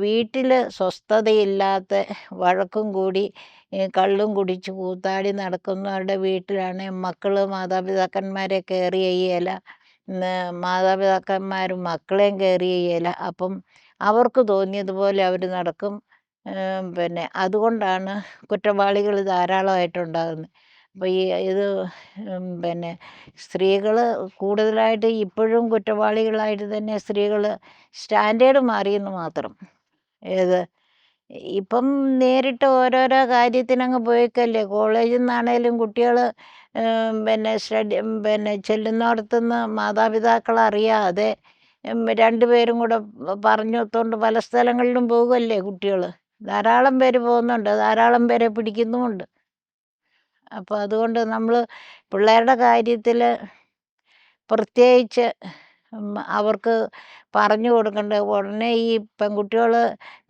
വീട്ടിൽ സ്വസ്ഥതയില്ലാത്ത വഴക്കും കൂടി കള്ളും കുടിച്ച് കൂത്താടി നടക്കുന്നവരുടെ വീട്ടിലാണ് മക്കൾ മാതാപിതാക്കന്മാരെ കെയർ ചെയ്യുകയില്ല, മാതാപിതാക്കന്മാരും മക്കളെയും കെയർ ചെയ്യുകയില്ല. അപ്പം അവർക്ക് തോന്നിയതുപോലെ അവർ നടക്കും. പിന്നെ അതുകൊണ്ടാണ് കുറ്റവാളികൾ ധാരാളമായിട്ടുണ്ടാകുന്നത്. അപ്പോൾ ഇത് പിന്നെ സ്ത്രീകൾ കൂടുതലായിട്ട് ഇപ്പോഴും കുറ്റവാളികളായിട്ട് തന്നെ സ്ത്രീകൾ സ്റ്റാൻഡേർഡ് മാറിയെന്ന് മാത്രം. ഇപ്പം നേരിട്ട് ഓരോരോ കാര്യത്തിനങ്ങ് പോയേക്കല്ലേ. കോളേജിൽ നിന്നാണേലും കുട്ടികൾ പിന്നെ ചെല്ലുന്നിടത്തുനിന്ന് മാതാപിതാക്കൾ അറിയാതെ രണ്ടുപേരും കൂടെ പറഞ്ഞൊത്തുകൊണ്ട് പല സ്ഥലങ്ങളിലും പോകുമല്ലേ കുട്ടികൾ. ധാരാളം പേര് പോകുന്നുണ്ട്, ധാരാളം പേരെ പിടിക്കുന്നുമുണ്ട്. അപ്പോൾ അതുകൊണ്ട് നമ്മൾ പിള്ളേരുടെ കാര്യത്തിൽ പ്രത്യേകിച്ച് അവർക്ക് പറഞ്ഞു കൊടുക്കേണ്ടത്, ഉടനെ ഈ പെൺകുട്ടികൾ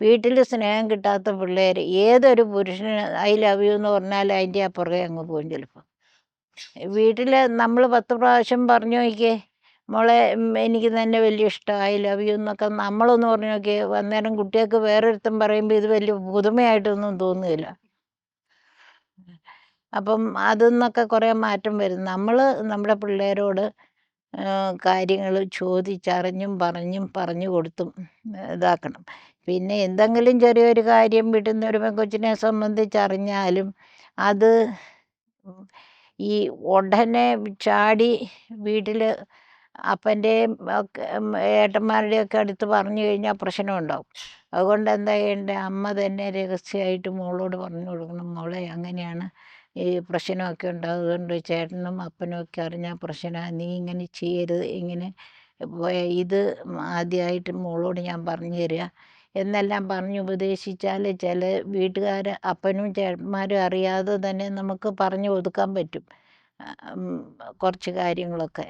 വീട്ടിൽ സ്നേഹം കിട്ടാത്ത പിള്ളേർ ഏതൊരു പുരുഷന് ഐ ലവ് യു എന്ന് പറഞ്ഞാൽ അതിൻ്റെ അപ്പുറകെ അങ്ങ് പോകും ചിലപ്പോൾ. വീട്ടിൽ നമ്മൾ 10 പ്രാവശ്യം പറഞ്ഞു നോക്കിയേ, മോളെ എനിക്ക് തന്നെ വലിയ ഇഷ്ടമാണ്, ഐ ലവ് യു എന്നൊക്കെ നമ്മളൊന്ന് പറഞ്ഞു നോക്കിയേ, അന്നേരം കുട്ടികൾക്ക് വേറൊരുത്തൻ പറയുമ്പോൾ ഇത് വലിയ പുതുമയായിട്ടൊന്നും തോന്നുകയില്ല. അപ്പം അതിന്നൊക്കെ കുറേ മാറ്റം വരും. നമ്മൾ നമ്മുടെ പിള്ളേരോട് കാര്യങ്ങൾ ചോദിച്ചറിഞ്ഞും പറഞ്ഞു കൊടുത്തും ഇതാക്കണം. പിന്നെ എന്തെങ്കിലും ചെറിയൊരു കാര്യം വീട്ടിൽ നിന്ന് ഒരു പെൺകൊച്ചിനെ സംബന്ധിച്ചറിഞ്ഞാലും അത് ഈ ഉടനെ ചാടി വീട്ടിൽ അപ്പൻ്റെയും ഒക്കെ ഏട്ടന്മാരുടെയൊക്കെ അടുത്ത് പറഞ്ഞു കഴിഞ്ഞാൽ പ്രശ്നമുണ്ടാവും. അതുകൊണ്ട് എന്താ ചെയ്യേണ്ടത്, അമ്മ തന്നെ രഹസ്യമായിട്ട് മോളോട് പറഞ്ഞു കൊടുക്കണം, മോളെ അങ്ങനെയാണ് ഈ പ്രശ്നമൊക്കെ ഉണ്ടാകും, അതുകൊണ്ട് ചേട്ടനും അപ്പനും ഒക്കെ അറിഞ്ഞാൽ പ്രശ്നമാണ്, നീ ഇങ്ങനെ ചെയ്യരുത്, ഇങ്ങനെ ഇത് ആദ്യമായിട്ട് മോളോട് ഞാൻ പറഞ്ഞു തരിക എന്നെല്ലാം പറഞ്ഞ് ഉപദേശിച്ചാൽ ചില വീട്ടുകാർ അപ്പനും ചേട്ടന്മാരും അറിയാതെ തന്നെ നമുക്ക് പറഞ്ഞു ഒതുക്കാൻ പറ്റും കുറച്ച് കാര്യങ്ങളൊക്കെ.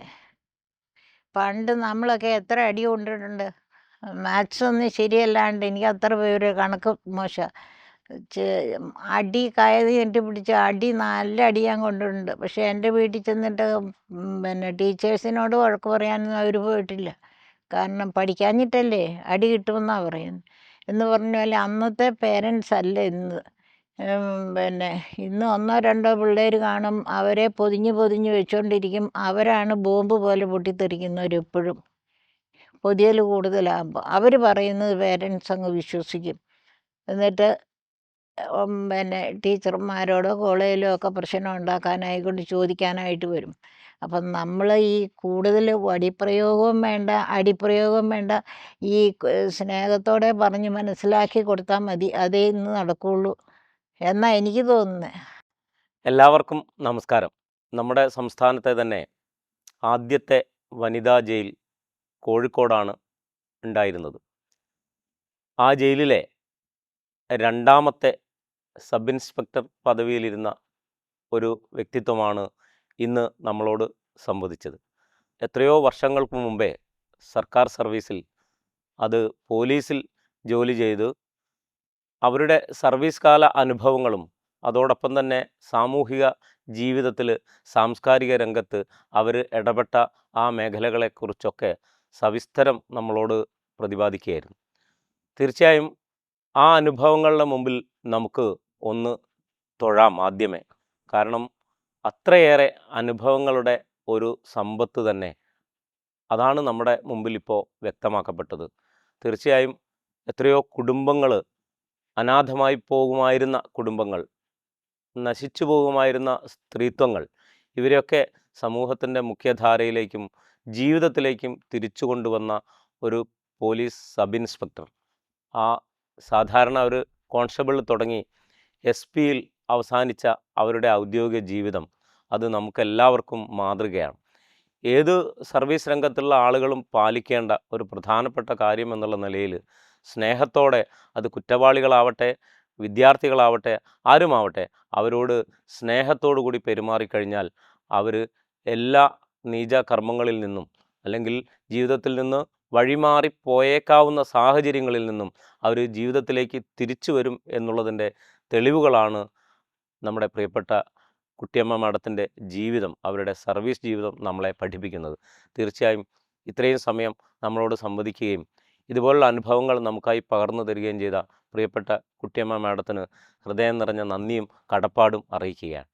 പണ്ട് നമ്മളൊക്കെ എത്ര അടി കൊണ്ടിട്ടുണ്ട്. മാത്സ് ഒന്നും ശരിയല്ലാണ്ട് എനിക്ക് അത്ര ഒരു കണക്ക് മോശം. അടി കയറി കെട്ടി പിടിച്ച് അടി നല്ല അടി ഞാൻ കൊണ്ടിട്ടുണ്ട്. പക്ഷേ എൻ്റെ വീട്ടിൽ ചെന്നിട്ട് പിന്നെ ടീച്ചേഴ്സിനോട് വഴക്ക് പറയാനൊന്നും അവർ പോയിട്ടില്ല. കാരണം പഠിക്കാഞ്ഞിട്ടല്ലേ അടി കിട്ടുമെന്നാണ് പറയുന്നത്. എന്ന് പറഞ്ഞ പോലെ അന്നത്തെ പേരൻസ് അല്ല ഇന്ന്. പിന്നെ ഇന്ന് 1 2 പിള്ളേർ കാണും, അവരെ പൊതിഞ്ഞ് വെച്ചുകൊണ്ടിരിക്കും. അവരാണ് ബോംബ് പോലെ പൊട്ടിത്തെറിക്കുന്നവരെപ്പോഴും. പൊതിയൽ കൂടുതലാകുമ്പോൾ അവർ പറയുന്നത് പേരൻസ് അങ്ങ് വിശ്വസിക്കും. എന്നിട്ട് പിന്നെ ടീച്ചർമാരോടോ കോളേജിലോ ഒക്കെ പ്രശ്നം ഉണ്ടാക്കാനായിക്കൊണ്ട് ചോദിക്കാനായിട്ട് വരും. അപ്പം നമ്മൾ ഈ കൂടുതൽ വടിപ്രയോഗവും വേണ്ട, അടിപ്രയോഗവും വേണ്ട, ഈ സ്നേഹത്തോടെ പറഞ്ഞ് മനസ്സിലാക്കി കൊടുത്താൽ മതി, അതേ ഇന്ന് നടക്കുകയുള്ളൂ എന്നാണ് എനിക്ക് തോന്നുന്നത്. എല്ലാവർക്കും നമസ്കാരം. നമ്മുടെ സംസ്ഥാനത്തെ തന്നെ ആദ്യത്തെ വനിതാ ജയിൽ കോഴിക്കോടാണ് ഉണ്ടായിരുന്നത്. ആ ജയിലിലെ 2ാമത്തെ സബ് ഇൻസ്പെക്ടർ പദവിയിലിരുന്ന ഒരു വ്യക്തിത്വമാണ് ഇന്ന് നമ്മളോട് സംവദിച്ചത്. എത്രയോ വർഷങ്ങൾക്ക് മുമ്പേ സർക്കാർ സർവീസിൽ, അത് പോലീസിൽ ജോലി ചെയ്ത് അവരുടെ സർവീസ് കാല അനുഭവങ്ങളും അതോടൊപ്പം തന്നെ സാമൂഹിക ജീവിതത്തിൽ, സാംസ്കാരിക രംഗത്ത് അവർ ഇടപെട്ട ആ മേഖലകളെക്കുറിച്ചൊക്കെ സവിസ്തരം നമ്മളോട് പ്രതിപാദിക്കുകയായിരുന്നു. തീർച്ചയായും ആ അനുഭവങ്ങളുടെ മുമ്പിൽ നമുക്ക് ഒന്ന് തൊഴാം ആദ്യമേ. കാരണം അത്രയേറെ അനുഭവങ്ങളുടെ ഒരു സമ്പത്ത് തന്നെ അതാണ് നമ്മുടെ മുമ്പിൽ ഇപ്പോൾ വ്യക്തമാക്കപ്പെട്ടത്. തീർച്ചയായും എത്രയോ കുടുംബങ്ങൾ, അനാഥമായി പോകുമായിരുന്ന കുടുംബങ്ങൾ, നശിച്ചു പോകുമായിരുന്ന സ്ത്രീത്വങ്ങൾ, ഇവരെയൊക്കെ സമൂഹത്തിൻ്റെ മുഖ്യധാരയിലേക്കും ജീവിതത്തിലേക്കും തിരിച്ചു കൊണ്ടുവന്ന ഒരു പോലീസ് സബ് ഇൻസ്പെക്ടർ. ആ സാധാരണ ഒരു കോൺസ്റ്റബിൾ തുടങ്ങി SP-യിൽ അവസാനിച്ച അവരുടെ ഔദ്യോഗിക ജീവിതം അത് നമുക്കെല്ലാവർക്കും മാതൃകയാണ്. ഏത് സർവീസ് രംഗത്തുള്ള ആളുകളും പാലിക്കേണ്ട ഒരു പ്രധാനപ്പെട്ട കാര്യം എന്നുള്ള നിലയിൽ സ്നേഹത്തോടെ, അത് കുറ്റവാളികളാവട്ടെ വിദ്യാർത്ഥികളാവട്ടെ ആരുമാവട്ടെ, അവരോട് സ്നേഹത്തോടു കൂടി പെരുമാറിക്കഴിഞ്ഞാൽ അവർ എല്ലാ നീച കർമ്മങ്ങളിൽ നിന്നും അല്ലെങ്കിൽ ജീവിതത്തിൽ നിന്ന് വഴിമാറിപ്പോയേക്കാവുന്ന സാഹചര്യങ്ങളിൽ നിന്നും അവർ ജീവിതത്തിലേക്ക് തിരിച്ചു വരും എന്നുള്ളതിൻ്റെ തെളിവുകളാണ് നമ്മുടെ പ്രിയപ്പെട്ട കുട്ടിയമ്മ മാഡത്തിൻ്റെ ജീവിതം, അവരുടെ സർവീസ് ജീവിതം നമ്മളെ പഠിപ്പിക്കുന്നത്. തീർച്ചയായും ഇത്രയും സമയം നമ്മളോട് സംവദിക്കുകയും ഇതുപോലുള്ള അനുഭവങ്ങൾ നമുക്കായി പകർന്നു തരികയും ചെയ്ത പ്രിയപ്പെട്ട കുട്ടിയമ്മ മാഡത്തിന് ഹൃദയം നിറഞ്ഞ നന്ദിയും കടപ്പാടും അറിയിക്കുകയാണ്.